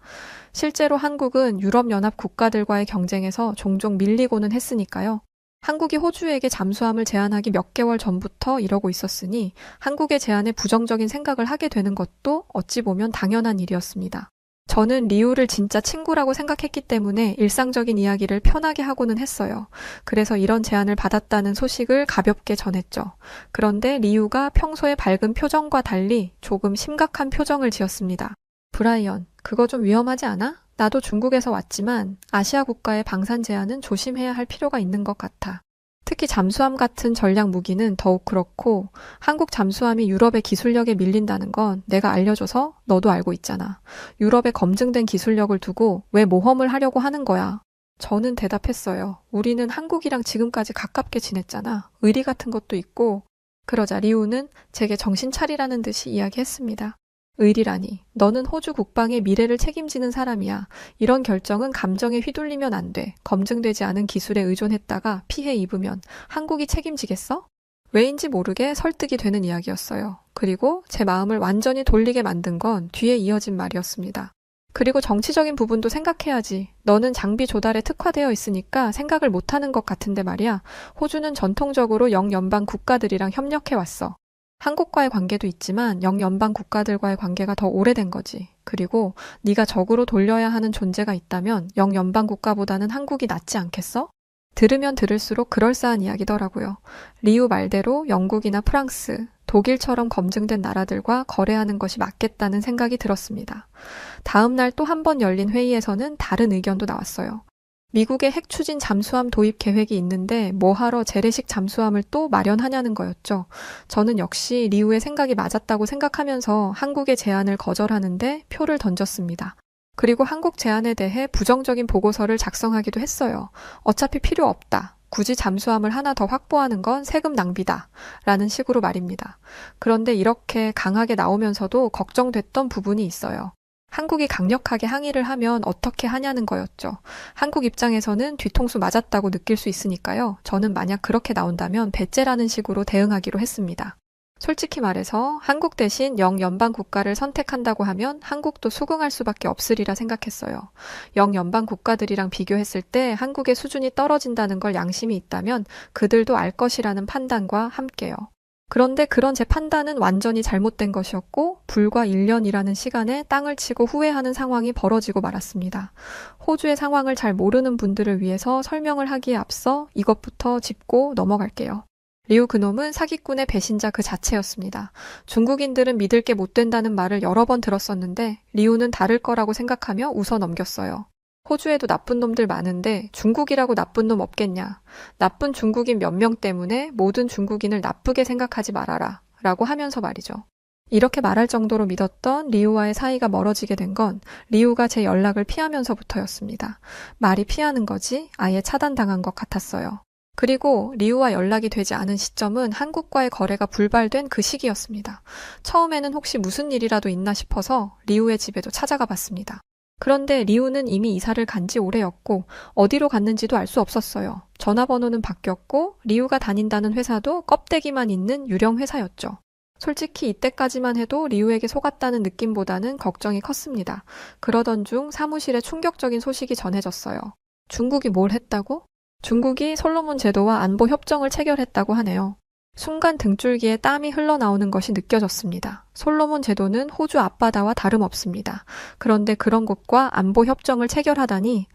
실제로 한국은 유럽연합 국가들과의 경쟁에서 종종 밀리고는 했으니까요. 한국이 호주에게 잠수함을 제안하기 몇 개월 전부터 이러고 있었으니 한국의 제안에 부정적인 생각을 하게 되는 것도 어찌 보면 당연한 일이었습니다. 저는 리우를 진짜 친구라고 생각했기 때문에 일상적인 이야기를 편하게 하고는 했어요. 그래서 이런 제안을 받았다는 소식을 가볍게 전했죠. 그런데 리우가 평소의 밝은 표정과 달리 조금 심각한 표정을 지었습니다. 브라이언, 그거 좀 위험하지 않아? 나도 중국에서 왔지만 아시아 국가의 방산 제한은 조심해야 할 필요가 있는 것 같아. 특히 잠수함 같은 전략 무기는 더욱 그렇고 한국 잠수함이 유럽의 기술력에 밀린다는 건 내가 알려줘서 너도 알고 있잖아. 유럽의 검증된 기술력을 두고 왜 모험을 하려고 하는 거야? 저는 대답했어요. 우리는 한국이랑 지금까지 가깝게 지냈잖아. 의리 같은 것도 있고. 그러자 리우는 제게 정신 차리라는 듯이 이야기했습니다. 의리라니. 너는 호주 국방의 미래를 책임지는 사람이야. 이런 결정은 감정에 휘둘리면 안 돼. 검증되지 않은 기술에 의존했다가 피해 입으면 한국이 책임지겠어? 왜인지 모르게 설득이 되는 이야기였어요. 그리고 제 마음을 완전히 돌리게 만든 건 뒤에 이어진 말이었습니다. 그리고 정치적인 부분도 생각해야지. 너는 장비 조달에 특화되어 있으니까 생각을 못하는 것 같은데 말이야. 호주는 전통적으로 영연방 국가들이랑 협력해왔어. 한국과의 관계도 있지만 영연방 국가들과의 관계가 더 오래된 거지. 그리고 네가 적으로 돌려야 하는 존재가 있다면 영연방 국가보다는 한국이 낫지 않겠어? 들으면 들을수록 그럴싸한 이야기더라고요. 리우 말대로 영국이나 프랑스, 독일처럼 검증된 나라들과 거래하는 것이 맞겠다는 생각이 들었습니다. 다음 날 또 한 번 열린 회의에서는 다른 의견도 나왔어요. 미국의 핵 추진 잠수함 도입 계획이 있는데 뭐하러 재래식 잠수함을 또 마련하냐는 거였죠. 저는 역시 리우의 생각이 맞았다고 생각하면서 한국의 제안을 거절하는데 표를 던졌습니다. 그리고 한국 제안에 대해 부정적인 보고서를 작성하기도 했어요. 어차피 필요 없다. 굳이 잠수함을 하나 더 확보하는 건 세금 낭비다. 라는 식으로 말입니다. 그런데 이렇게 강하게 나오면서도 걱정됐던 부분이 있어요. 한국이 강력하게 항의를 하면 어떻게 하냐는 거였죠. 한국 입장에서는 뒤통수 맞았다고 느낄 수 있으니까요. 저는 만약 그렇게 나온다면 배째라는 식으로 대응하기로 했습니다. 솔직히 말해서 한국 대신 영연방 국가를 선택한다고 하면 한국도 수긍할 수밖에 없으리라 생각했어요. 영연방 국가들이랑 비교했을 때 한국의 수준이 떨어진다는 걸 양심이 있다면 그들도 알 것이라는 판단과 함께요. 그런데 그런 제 판단은 완전히 잘못된 것이었고 불과 1년이라는 시간에 땅을 치고 후회하는 상황이 벌어지고 말았습니다. 호주의 상황을 잘 모르는 분들을 위해서 설명을 하기에 앞서 이것부터 짚고 넘어갈게요. 리우 그놈은 사기꾼의 배신자 그 자체였습니다. 중국인들은 믿을 게 못 된다는 말을 여러 번 들었었는데 리우는 다를 거라고 생각하며 웃어 넘겼어요. 호주에도 나쁜 놈들 많은데 중국이라고 나쁜 놈 없겠냐. 나쁜 중국인 몇 명 때문에 모든 중국인을 나쁘게 생각하지 말아라. 라고 하면서 말이죠. 이렇게 말할 정도로 믿었던 리우와의 사이가 멀어지게 된 건 리우가 제 연락을 피하면서부터였습니다. 말이 피하는 거지 아예 차단당한 것 같았어요. 그리고 리우와 연락이 되지 않은 시점은 한국과의 거래가 불발된 그 시기였습니다. 처음에는 혹시 무슨 일이라도 있나 싶어서 리우의 집에도 찾아가 봤습니다. 그런데 리우는 이미 이사를 간 지 오래였고 어디로 갔는지도 알 수 없었어요. 전화번호는 바뀌었고 리우가 다닌다는 회사도 껍데기만 있는 유령 회사였죠. 솔직히 이때까지만 해도 리우에게 속았다는 느낌보다는 걱정이 컸습니다. 그러던 중 사무실에 충격적인 소식이 전해졌어요. 중국이 뭘 했다고? 중국이 솔로몬 제도와 안보 협정을 체결했다고 하네요. 순간 등줄기에 땀이 흘러나오는 것이 느껴졌습니다. 솔로몬 제도는 호주 앞바다와 다름없습니다. 그런데 그런 곳과 안보 협정을 체결하다니,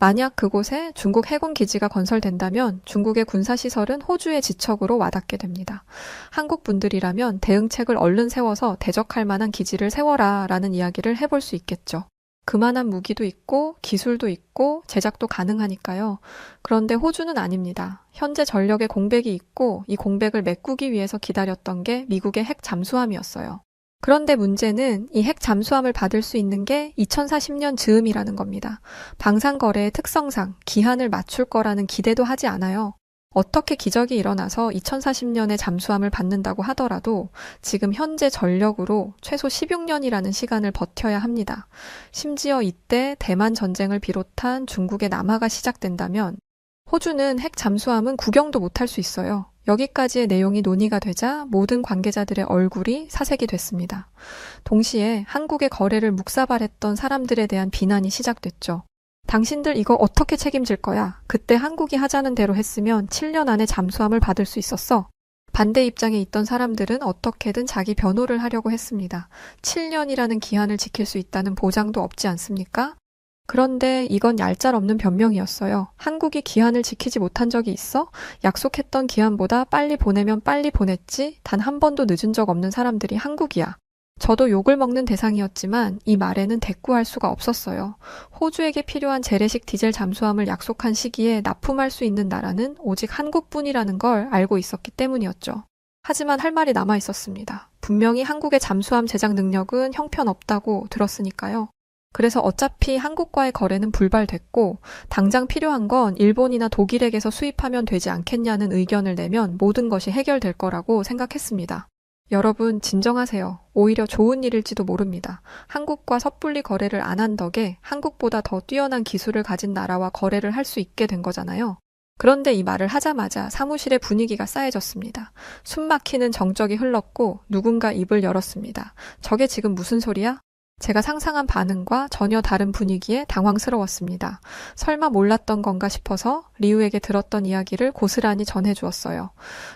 만약 그곳에 중국 해군 기지가 건설된다면 중국의 군사시설은 호주의 지척으로 와닿게 됩니다. 한국 분들이라면 대응책을 얼른 세워서 대적할 만한 기지를 세워라 라는 이야기를 해볼 수 있겠죠. 그만한 무기도 있고 기술도 있고 제작도 가능하니까요. 그런데 호주는 아닙니다. 현재 전력에 공백이 있고 이 공백을 메꾸기 위해서 기다렸던 게 미국의 핵 잠수함이었어요. 그런데 문제는 이 핵 잠수함을 받을 수 있는 게 2040년 즈음이라는 겁니다. 방산거래의 특성상 기한을 맞출 거라는 기대도 하지 않아요. 어떻게 기적이 일어나서 2040년에 잠수함을 받는다고 하더라도 지금 현재 전력으로 최소 16년이라는 시간을 버텨야 합니다. 심지어 이때 대만 전쟁을 비롯한 중국의 남하가 시작된다면 호주는 핵 잠수함은 구경도 못할 수 있어요. 여기까지의 내용이 논의가 되자 모든 관계자들의 얼굴이 사색이 됐습니다. 동시에 한국의 거래를 묵사발했던 사람들에 대한 비난이 시작됐죠. 당신들 이거 어떻게 책임질 거야? 그때 한국이 하자는 대로 했으면 7년 안에 잠수함을 받을 수 있었어. 반대 입장에 있던 사람들은 어떻게든 자기 변호를 하려고 했습니다. 7년이라는 기한을 지킬 수 있다는 보장도 없지 않습니까? 그런데 이건 얄짤없는 변명이었어요. 한국이 기한을 지키지 못한 적이 있어? 약속했던 기한보다 빨리 보내면 빨리 보냈지? 단 한 번도 늦은 적 없는 사람들이 한국이야. 저도 욕을 먹는 대상이었지만 이 말에는 대꾸할 수가 없었어요. 호주에게 필요한 재래식 디젤 잠수함을 약속한 시기에 납품할 수 있는 나라는 오직 한국뿐이라는 걸 알고 있었기 때문이었죠. 하지만 할 말이 남아 있었습니다. 분명히 한국의 잠수함 제작 능력은 형편없다고 들었으니까요. 그래서 어차피 한국과의 거래는 불발됐고 당장 필요한 건 일본이나 독일에게서 수입하면 되지 않겠냐는 의견을 내면 모든 것이 해결될 거라고 생각했습니다. 여러분 진정하세요. 오히려 좋은 일일지도 모릅니다. 한국과 섣불리 거래를 안 한 덕에 한국보다 더 뛰어난 기술을 가진 나라와 거래를 할 수 있게 된 거잖아요. 그런데 이 말을 하자마자 사무실의 분위기가 싸해졌습니다. 숨막히는 정적이 흘렀고 누군가 입을 열었습니다. 저게 지금 무슨 소리야? 제가 상상한 반응과 전혀 다른 분위기에 당황스러웠습니다. 설마 몰랐던 건가 싶어서 리우에게 들었던 이야기를 고스란히 전해주었어요.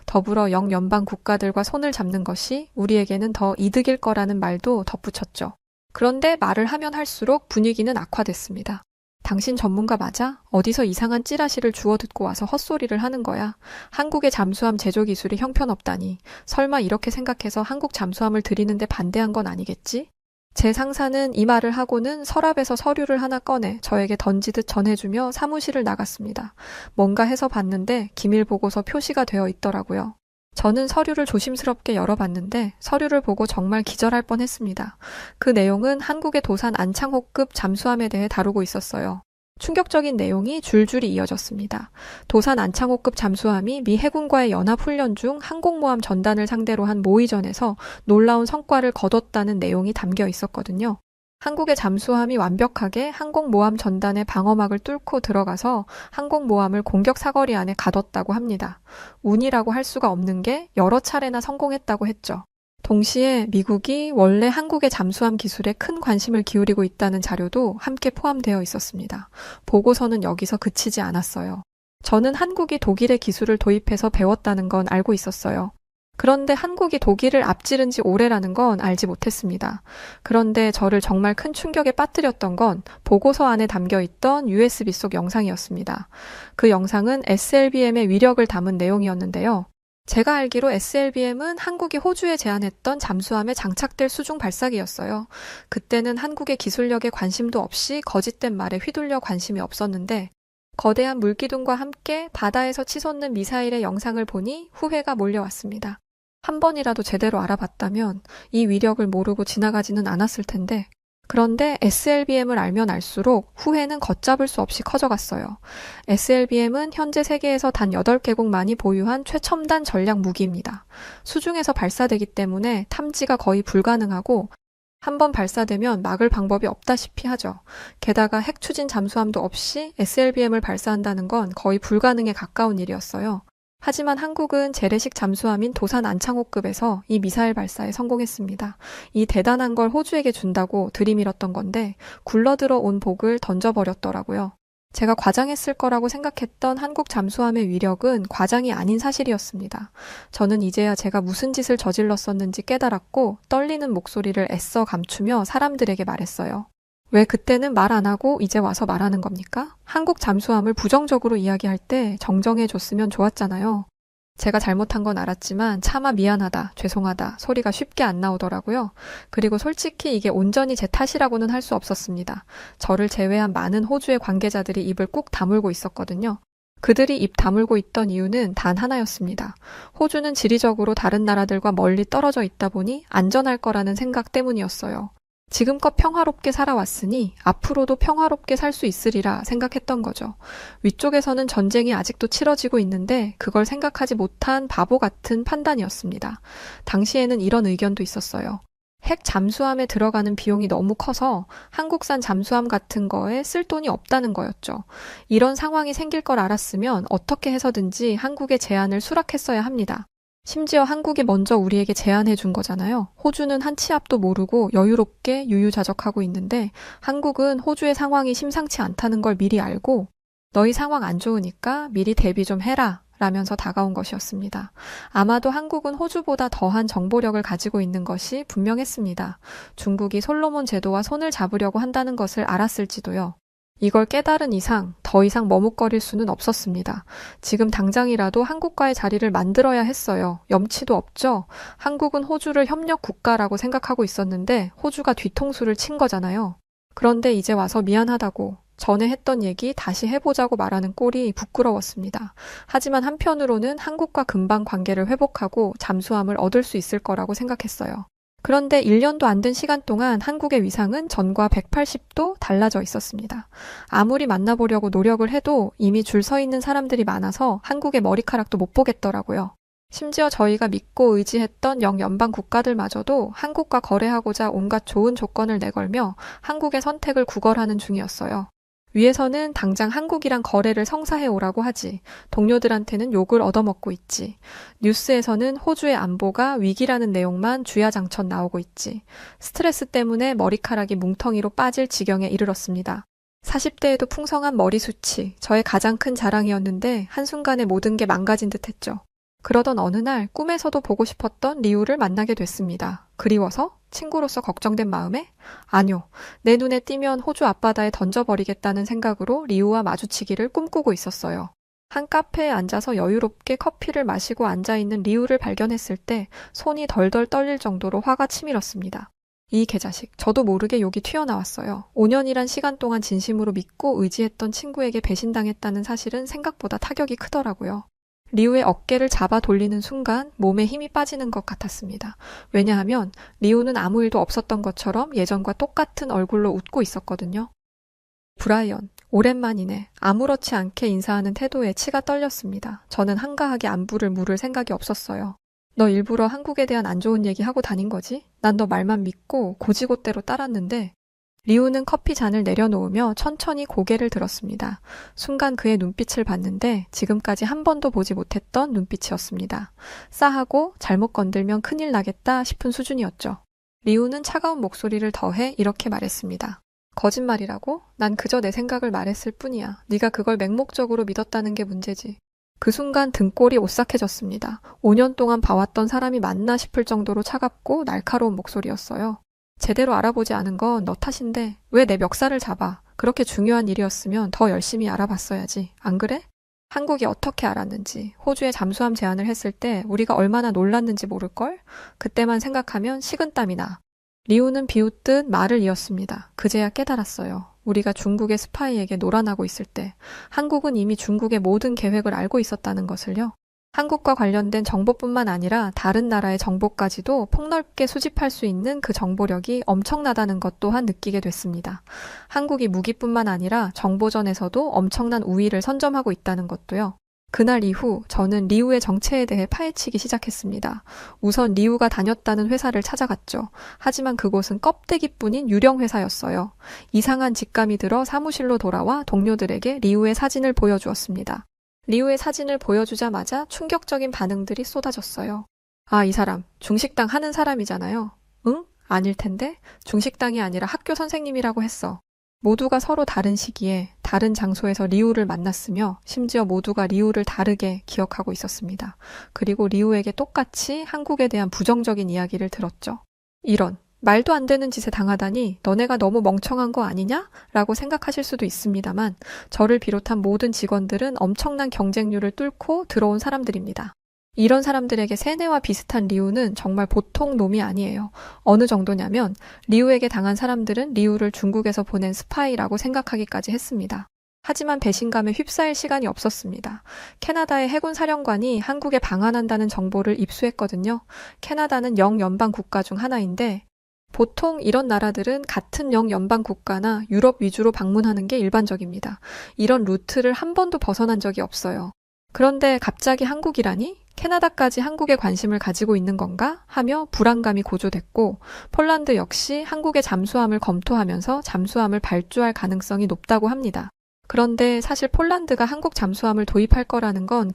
더불어 영연방 국가들과 손을 잡는 것이 우리에게는 더 이득일 거라는 말도 덧붙였죠. 그런데 말을 하면 할수록 분위기는 악화됐습니다. 당신 전문가 맞아? 어디서 이상한 찌라시를 주워 듣고 와서 헛소리를 하는 거야? 한국의 잠수함 제조 기술이 형편없다니. 설마 이렇게 생각해서 한국 잠수함을 들이는데 반대한 건 아니겠지? 제 상사는 이 말을 하고는 서랍에서 서류를 하나 꺼내 저에게 던지듯 전해주며 사무실을 나갔습니다. 뭔가 해서 봤는데 기밀 보고서 표시가 되어 있더라고요. 저는 서류를 조심스럽게 열어봤는데 서류를 보고 정말 기절할 뻔했습니다. 그 내용은 한국의 도산 안창호급 잠수함에 대해 다루고 있었어요. 충격적인 내용이 줄줄이 이어졌습니다. 도산 안창호급 잠수함이 미 해군과의 연합훈련 중 항공모함 전단을 상대로 한 모의전에서 놀라운 성과를 거뒀다는 내용이 담겨 있었거든요. 한국의 잠수함이 완벽하게 항공모함 전단의 방어막을 뚫고 들어가서 항공모함을 공격 사거리 안에 가뒀다고 합니다. 운이라고 할 수가 없는 게 여러 차례나 성공했다고 했죠. 동시에 미국이 원래 한국의 잠수함 기술에 큰 관심을 기울이고 있다는 자료도 함께 포함되어 있었습니다. 보고서는 여기서 그치지 않았어요. 저는 한국이 독일의 기술을 도입해서 배웠다는 건 알고 있었어요. 그런데 한국이 독일을 앞지른 지 오래라는 건 알지 못했습니다. 그런데 저를 정말 큰 충격에 빠뜨렸던 건 보고서 안에 담겨있던 USB 속 영상이었습니다. 그 영상은 SLBM의 위력을 담은 내용이었는데요. 제가 알기로 SLBM은 한국이 호주에 제안했던 잠수함에 장착될 수중 발사기였어요. 그때는 한국의 기술력에 관심도 없이 거짓된 말에 휘둘려 관심이 없었는데 거대한 물기둥과 함께 바다에서 치솟는 미사일의 영상을 보니 후회가 몰려왔습니다. 한 번이라도 제대로 알아봤다면 이 위력을 모르고 지나가지는 않았을 텐데 그런데 SLBM을 알면 알수록 후회는 걷잡을 수 없이 커져갔어요. SLBM은 현재 세계에서 단 8개국만이 보유한 최첨단 전략 무기입니다. 수중에서 발사되기 때문에 탐지가 거의 불가능하고 한 번 발사되면 막을 방법이 없다시피 하죠. 게다가 핵 추진 잠수함도 없이 SLBM을 발사한다는 건 거의 불가능에 가까운 일이었어요. 하지만 한국은 재래식 잠수함인 도산 안창호급에서 이 미사일 발사에 성공했습니다. 이 대단한 걸 호주에게 준다고 들이밀었던 건데 굴러들어 온 복을 던져버렸더라고요. 제가 과장했을 거라고 생각했던 한국 잠수함의 위력은 과장이 아닌 사실이었습니다. 저는 이제야 제가 무슨 짓을 저질렀었는지 깨달았고 떨리는 목소리를 애써 감추며 사람들에게 말했어요. 왜 그때는 말 안 하고 이제 와서 말하는 겁니까? 한국 잠수함을 부정적으로 이야기할 때 정정해 줬으면 좋았잖아요. 제가 잘못한 건 알았지만 차마 미안하다, 죄송하다 소리가 쉽게 안 나오더라고요. 그리고 솔직히 이게 온전히 제 탓이라고는 할 수 없었습니다. 저를 제외한 많은 호주의 관계자들이 입을 꾹 다물고 있었거든요. 그들이 입 다물고 있던 이유는 단 하나였습니다. 호주는 지리적으로 다른 나라들과 멀리 떨어져 있다 보니 안전할 거라는 생각 때문이었어요. 지금껏 평화롭게 살아왔으니 앞으로도 평화롭게 살 수 있으리라 생각했던 거죠. 위쪽에서는 전쟁이 아직도 치러지고 있는데 그걸 생각하지 못한 바보 같은 판단이었습니다. 당시에는 이런 의견도 있었어요. 핵 잠수함에 들어가는 비용이 너무 커서 한국산 잠수함 같은 거에 쓸 돈이 없다는 거였죠. 이런 상황이 생길 걸 알았으면 어떻게 해서든지 한국의 제안을 수락했어야 합니다. 심지어 한국이 먼저 우리에게 제안해 준 거잖아요. 호주는 한 치 앞도 모르고 여유롭게 유유자적하고 있는데 한국은 호주의 상황이 심상치 않다는 걸 미리 알고 너희 상황 안 좋으니까 미리 대비 좀 해라 라면서 다가온 것이었습니다. 아마도 한국은 호주보다 더한 정보력을 가지고 있는 것이 분명했습니다. 중국이 솔로몬 제도와 손을 잡으려고 한다는 것을 알았을지도요. 이걸 깨달은 이상 더 이상 머뭇거릴 수는 없었습니다. 지금 당장이라도 한국과의 자리를 만들어야 했어요. 염치도 없죠? 한국은 호주를 협력 국가라고 생각하고 있었는데 호주가 뒤통수를 친 거잖아요. 그런데 이제 와서 미안하다고 전에 했던 얘기 다시 해보자고 말하는 꼴이 부끄러웠습니다. 하지만 한편으로는 한국과 금방 관계를 회복하고 잠수함을 얻을 수 있을 거라고 생각했어요. 그런데 1년도 안 된 시간 동안 한국의 위상은 전과 180도 달라져 있었습니다. 아무리 만나보려고 노력을 해도 이미 줄 서 있는 사람들이 많아서 한국의 머리카락도 못 보겠더라고요. 심지어 저희가 믿고 의지했던 영연방 국가들마저도 한국과 거래하고자 온갖 좋은 조건을 내걸며 한국의 선택을 구걸하는 중이었어요. 위에서는 당장 한국이랑 거래를 성사해 오라고 하지. 동료들한테는 욕을 얻어먹고 있지. 뉴스에서는 호주의 안보가 위기라는 내용만 주야장천 나오고 있지. 스트레스 때문에 머리카락이 뭉텅이로 빠질 지경에 이르렀습니다. 40대에도 풍성한 머리숱이 저의 가장 큰 자랑이었는데 한순간에 모든 게 망가진 듯 했죠. 그러던 어느 날 꿈에서도 보고 싶었던 리우를 만나게 됐습니다. 그리워서? 친구로서 걱정된 마음에? 아뇨. 내 눈에 띄면 호주 앞바다에 던져버리겠다는 생각으로 리우와 마주치기를 꿈꾸고 있었어요. 한 카페에 앉아서 여유롭게 커피를 마시고 앉아있는 리우를 발견했을 때 손이 덜덜 떨릴 정도로 화가 치밀었습니다. 이 개자식, 저도 모르게 욕이 튀어나왔어요. 5년이란 시간 동안 진심으로 믿고 의지했던 친구에게 배신당했다는 사실은 생각보다 타격이 크더라고요. 리우의 어깨를 잡아 돌리는 순간 몸에 힘이 빠지는 것 같았습니다. 왜냐하면 리우는 아무 일도 없었던 것처럼 예전과 똑같은 얼굴로 웃고 있었거든요. 브라이언, 오랜만이네. 아무렇지 않게 인사하는 태도에 치가 떨렸습니다. 저는 한가하게 안부를 물을 생각이 없었어요. 너 일부러 한국에 대한 안 좋은 얘기 하고 다닌 거지? 난 너 말만 믿고 고지고대로 따랐는데. 리우는 커피 잔을 내려놓으며 천천히 고개를 들었습니다. 순간 그의 눈빛을 봤는데 지금까지 한 번도 보지 못했던 눈빛이었습니다. 싸하고 잘못 건들면 큰일 나겠다 싶은 수준이었죠. 리우는 차가운 목소리를 더해 이렇게 말했습니다. 거짓말이라고? 난 그저 내 생각을 말했을 뿐이야. 네가 그걸 맹목적으로 믿었다는 게 문제지. 그 순간 등골이 오싹해졌습니다. 5년 동안 봐왔던 사람이 맞나 싶을 정도로 차갑고 날카로운 목소리였어요. 제대로 알아보지 않은 건 너 탓인데 왜 내 멱살을 잡아? 그렇게 중요한 일이었으면 더 열심히 알아봤어야지. 안 그래? 한국이 어떻게 알았는지, 호주에 잠수함 제안을 했을 때 우리가 얼마나 놀랐는지 모를걸? 그때만 생각하면 식은땀이 나. 리우는 비웃듯 말을 이었습니다. 그제야 깨달았어요. 우리가 중국의 스파이에게 놀아나고 있을 때 한국은 이미 중국의 모든 계획을 알고 있었다는 것을요. 한국과 관련된 정보뿐만 아니라 다른 나라의 정보까지도 폭넓게 수집할 수 있는 그 정보력이 엄청나다는 것 또한 느끼게 됐습니다. 한국이 무기뿐만 아니라 정보전에서도 엄청난 우위를 선점하고 있다는 것도요. 그날 이후 저는 리우의 정체에 대해 파헤치기 시작했습니다. 우선 리우가 다녔다는 회사를 찾아갔죠. 하지만 그곳은 껍데기뿐인 유령 회사였어요. 이상한 직감이 들어 사무실로 돌아와 동료들에게 리우의 사진을 보여주었습니다. 리우의 사진을 보여주자마자 충격적인 반응들이 쏟아졌어요. 아, 이 사람 중식당 하는 사람이잖아요. 응? 아닐 텐데? 중식당이 아니라 학교 선생님이라고 했어. 모두가 서로 다른 시기에 다른 장소에서 리우를 만났으며 심지어 모두가 리우를 다르게 기억하고 있었습니다. 그리고 리우에게 똑같이 한국에 대한 부정적인 이야기를 들었죠. 이런 말도 안 되는 짓에 당하다니 너네가 너무 멍청한 거 아니냐? 라고 생각하실 수도 있습니다만 저를 비롯한 모든 직원들은 엄청난 경쟁률을 뚫고 들어온 사람들입니다. 이런 사람들에게 세뇌와 비슷한 리우는 정말 보통 놈이 아니에요. 어느 정도냐면 리우에게 당한 사람들은 리우를 중국에서 보낸 스파이라고 생각하기까지 했습니다. 하지만 배신감에 휩싸일 시간이 없었습니다. 캐나다의 해군 사령관이 한국에 방한한다는 정보를 입수했거든요. 캐나다는 영연방 국가 중 하나인데 보통 이런 나라들은 같은 영연방 국가나 유럽 위주로 방문하는 게 일반적입니다. 이런 루트를 한 번도 벗어난 적이 없어요. 그런데 갑자기 한국이라니? 캐나다까지 한국에 관심을 가지고 있는 건가? 하며 불안감이 고조됐고 폴란드 역시 한국의 잠수함을 검토하면서 잠수함을 발주할 가능성이 높다고 합니다. 그런데 사실 폴란드가 한국 잠수함을 도입할 거라는 건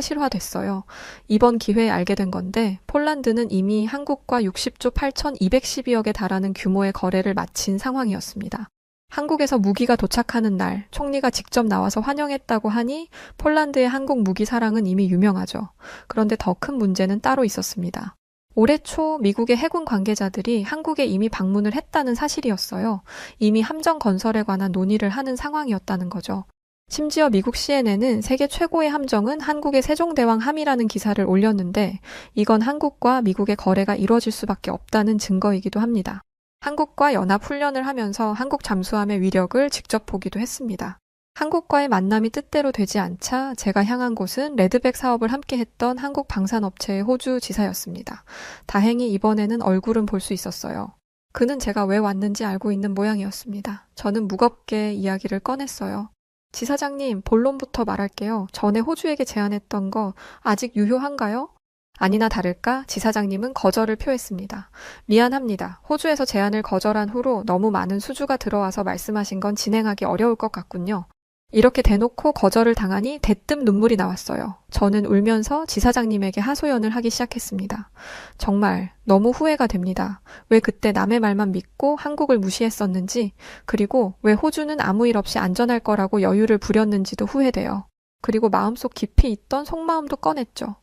기정사실화됐어요. 이번 기회에 알게 된 건데 폴란드는 이미 한국과 60조 8,212억에 달하는 규모의 거래를 마친 상황이었습니다. 한국에서 무기가 도착하는 날 총리가 직접 나와서 환영했다고 하니 폴란드의 한국 무기 사랑은 이미 유명하죠. 그런데 더 큰 문제는 따로 있었습니다. 올해 초 미국의 해군 관계자들이 한국에 이미 방문을 했다는 사실이었어요. 이미 함정 건설에 관한 논의를 하는 상황이었다는 거죠. 심지어 미국 CNN은 세계 최고의 함정은 한국의 세종대왕 함이라는 기사를 올렸는데 이건 한국과 미국의 거래가 이루어질 수밖에 없다는 증거이기도 합니다. 한국과 연합훈련을 하면서 한국 잠수함의 위력을 직접 보기도 했습니다. 한국과의 만남이 뜻대로 되지 않자 제가 향한 곳은 레드백 사업을 함께 했던 한국 방산업체의 호주 지사였습니다. 다행히 이번에는 얼굴은 볼 수 있었어요. 그는 제가 왜 왔는지 알고 있는 모양이었습니다. 저는 무겁게 이야기를 꺼냈어요. 지사장님, 본론부터 말할게요. 전에 호주에게 제안했던 거 아직 유효한가요? 아니나 다를까 지사장님은 거절을 표했습니다. 미안합니다. 호주에서 제안을 거절한 후로 너무 많은 수주가 들어와서 말씀하신 건 진행하기 어려울 것 같군요. 이렇게 대놓고 거절을 당하니 대뜸 눈물이 나왔어요. 저는 울면서 지사장님에게 하소연을 하기 시작했습니다. 정말 너무 후회가 됩니다. 왜 그때 남의 말만 믿고 한국을 무시했었는지, 그리고 왜 호주는 아무 일 없이 안전할 거라고 여유를 부렸는지도 후회돼요. 그리고 마음속 깊이 있던 속마음도 꺼냈죠.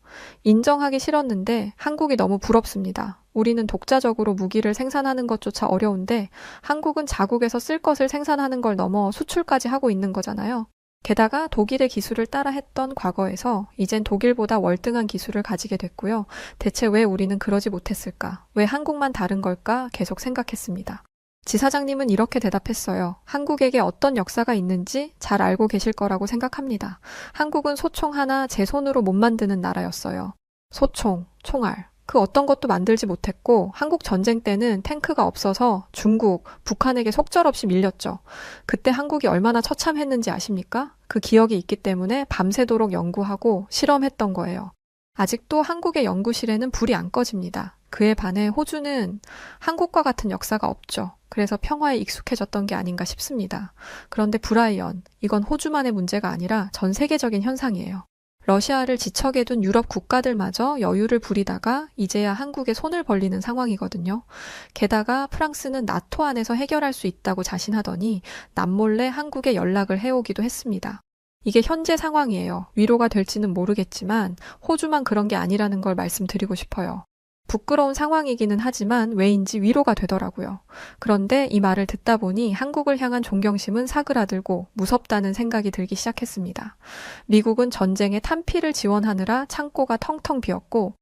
인정하기 싫었는데 한국이 너무 부럽습니다. 우리는 독자적으로 무기를 생산하는 것조차 어려운데 한국은 자국에서 쓸 것을 생산하는 걸 넘어 수출까지 하고 있는 거잖아요. 게다가 독일의 기술을 따라 했던 과거에서 이젠 독일보다 월등한 기술을 가지게 됐고요. 대체 왜 우리는 그러지 못했을까? 왜 한국만 다른 걸까? 계속 생각했습니다. 지사장님은 이렇게 대답했어요. 한국에게 어떤 역사가 있는지 잘 알고 계실 거라고 생각합니다. 한국은 소총 하나 제 손으로 못 만드는 나라였어요. 소총, 총알, 그 어떤 것도 만들지 못했고 한국 전쟁 때는 탱크가 없어서 중국, 북한에게 속절없이 밀렸죠. 그때 한국이 얼마나 처참했는지 아십니까? 그 기억이 있기 때문에 밤새도록 연구하고 실험했던 거예요. 아직도 한국의 연구실에는 불이 안 꺼집니다. 그에 반해 호주는 한국과 같은 역사가 없죠. 그래서 평화에 익숙해졌던 게 아닌가 싶습니다. 그런데 브라이언, 이건 호주만의 문제가 아니라 전 세계적인 현상이에요. 러시아를 지척에 둔 유럽 국가들마저 여유를 부리다가 이제야 한국에 손을 벌리는 상황이거든요. 게다가 프랑스는 나토 안에서 해결할 수 있다고 자신하더니 남몰래 한국에 연락을 해오기도 했습니다. 이게 현재 상황이에요. 위로가 될지는 모르겠지만 호주만 그런 게 아니라는 걸 말씀드리고 싶어요. 부끄러운 상황이기는 하지만 왜인지 위로가 되더라고요. 그런데 이 말을 듣다 보니 한국을 향한 존경심은 사그라들고 무섭다는 생각이 들기 시작했습니다. 미국은 전쟁에 탄피를 지원하느라 창고가 텅텅 비었고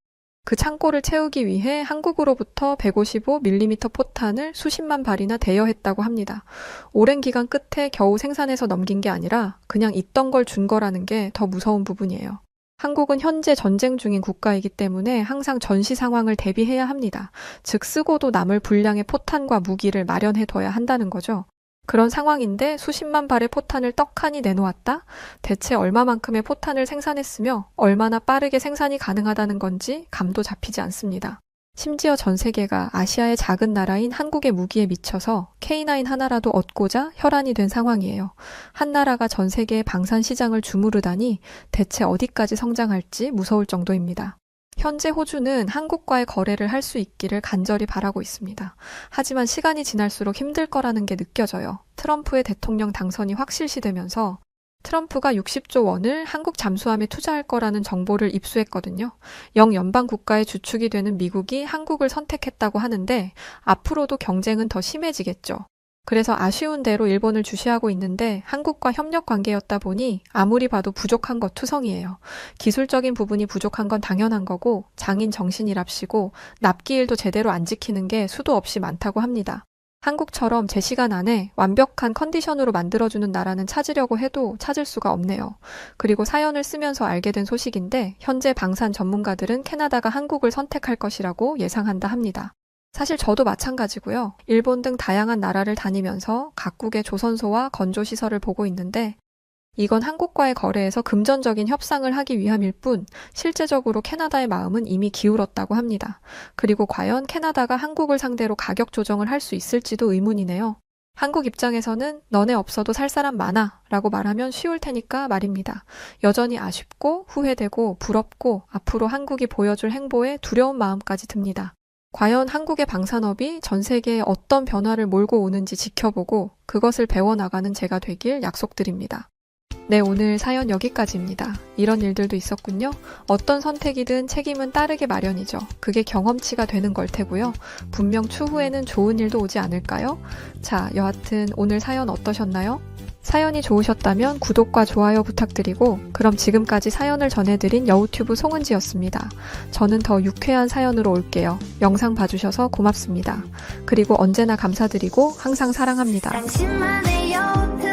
그 창고를 채우기 위해 한국으로부터 155mm 포탄을 수십만 발이나 대여했다고 합니다. 오랜 기간 끝에 겨우 생산해서 넘긴 게 아니라 그냥 있던 걸 준 거라는 게 더 무서운 부분이에요. 한국은 현재 전쟁 중인 국가이기 때문에 항상 전시 상황을 대비해야 합니다. 즉 쓰고도 남을 분량의 포탄과 무기를 마련해둬야 한다는 거죠. 그런 상황인데 수십만 발의 포탄을 떡하니 내놓았다? 대체 얼마만큼의 포탄을 생산했으며 얼마나 빠르게 생산이 가능하다는 건지 감도 잡히지 않습니다. 심지어 전 세계가 아시아의 작은 나라인 한국의 무기에 미쳐서 K9 하나라도 얻고자 혈안이 된 상황이에요. 한 나라가 전 세계의 방산 시장을 주무르다니 대체 어디까지 성장할지 무서울 정도입니다. 현재 호주는 한국과의 거래를 할 수 있기를 간절히 바라고 있습니다. 하지만 시간이 지날수록 힘들 거라는 게 느껴져요. 트럼프의 대통령 당선이 확실시되면서 트럼프가 60조 원을 한국 잠수함에 투자할 거라는 정보를 입수했거든요. 영연방 국가의 주축이 되는 미국이 한국을 선택했다고 하는데 앞으로도 경쟁은 더 심해지겠죠. 그래서 아쉬운 대로 일본을 주시하고 있는데 한국과 협력 관계였다 보니 아무리 봐도 부족한 것 투성이에요. 기술적인 부분이 부족한 건 당연한 거고 장인 정신이랍시고 납기일도 제대로 안 지키는 게 수도 없이 많다고 합니다. 한국처럼 제 시간 안에 완벽한 컨디션으로 만들어주는 나라는 찾으려고 해도 찾을 수가 없네요. 그리고 사연을 쓰면서 알게 된 소식인데 현재 방산 전문가들은 캐나다가 한국을 선택할 것이라고 예상한다 합니다. 사실 저도 마찬가지고요. 일본 등 다양한 나라를 다니면서 각국의 조선소와 건조시설을 보고 있는데 이건 한국과의 거래에서 금전적인 협상을 하기 위함일 뿐 실제적으로 캐나다의 마음은 이미 기울었다고 합니다. 그리고 과연 캐나다가 한국을 상대로 가격 조정을 할 수 있을지도 의문이네요. 한국 입장에서는 너네 없어도 살 사람 많아 라고 말하면 쉬울 테니까 말입니다. 여전히 아쉽고 후회되고 부럽고 앞으로 한국이 보여줄 행보에 두려운 마음까지 듭니다. 과연 한국의 방산업이 전 세계에 어떤 변화를 몰고 오는지 지켜보고 그것을 배워나가는 제가 되길 약속드립니다. 네, 오늘 사연 여기까지입니다. 이런 일들도 있었군요. 어떤 선택이든 책임은 따르게 마련이죠. 그게 경험치가 되는 걸 테고요. 분명 추후에는 좋은 일도 오지 않을까요? 자, 여하튼 오늘 사연 어떠셨나요? 사연이 좋으셨다면 구독과 좋아요 부탁드리고 그럼 지금까지 사연을 전해드린 여우튜브 송은지였습니다. 저는 더 유쾌한 사연으로 올게요. 영상 봐주셔서 고맙습니다. 그리고 언제나 감사드리고 항상 사랑합니다. 당신만의 여우튜브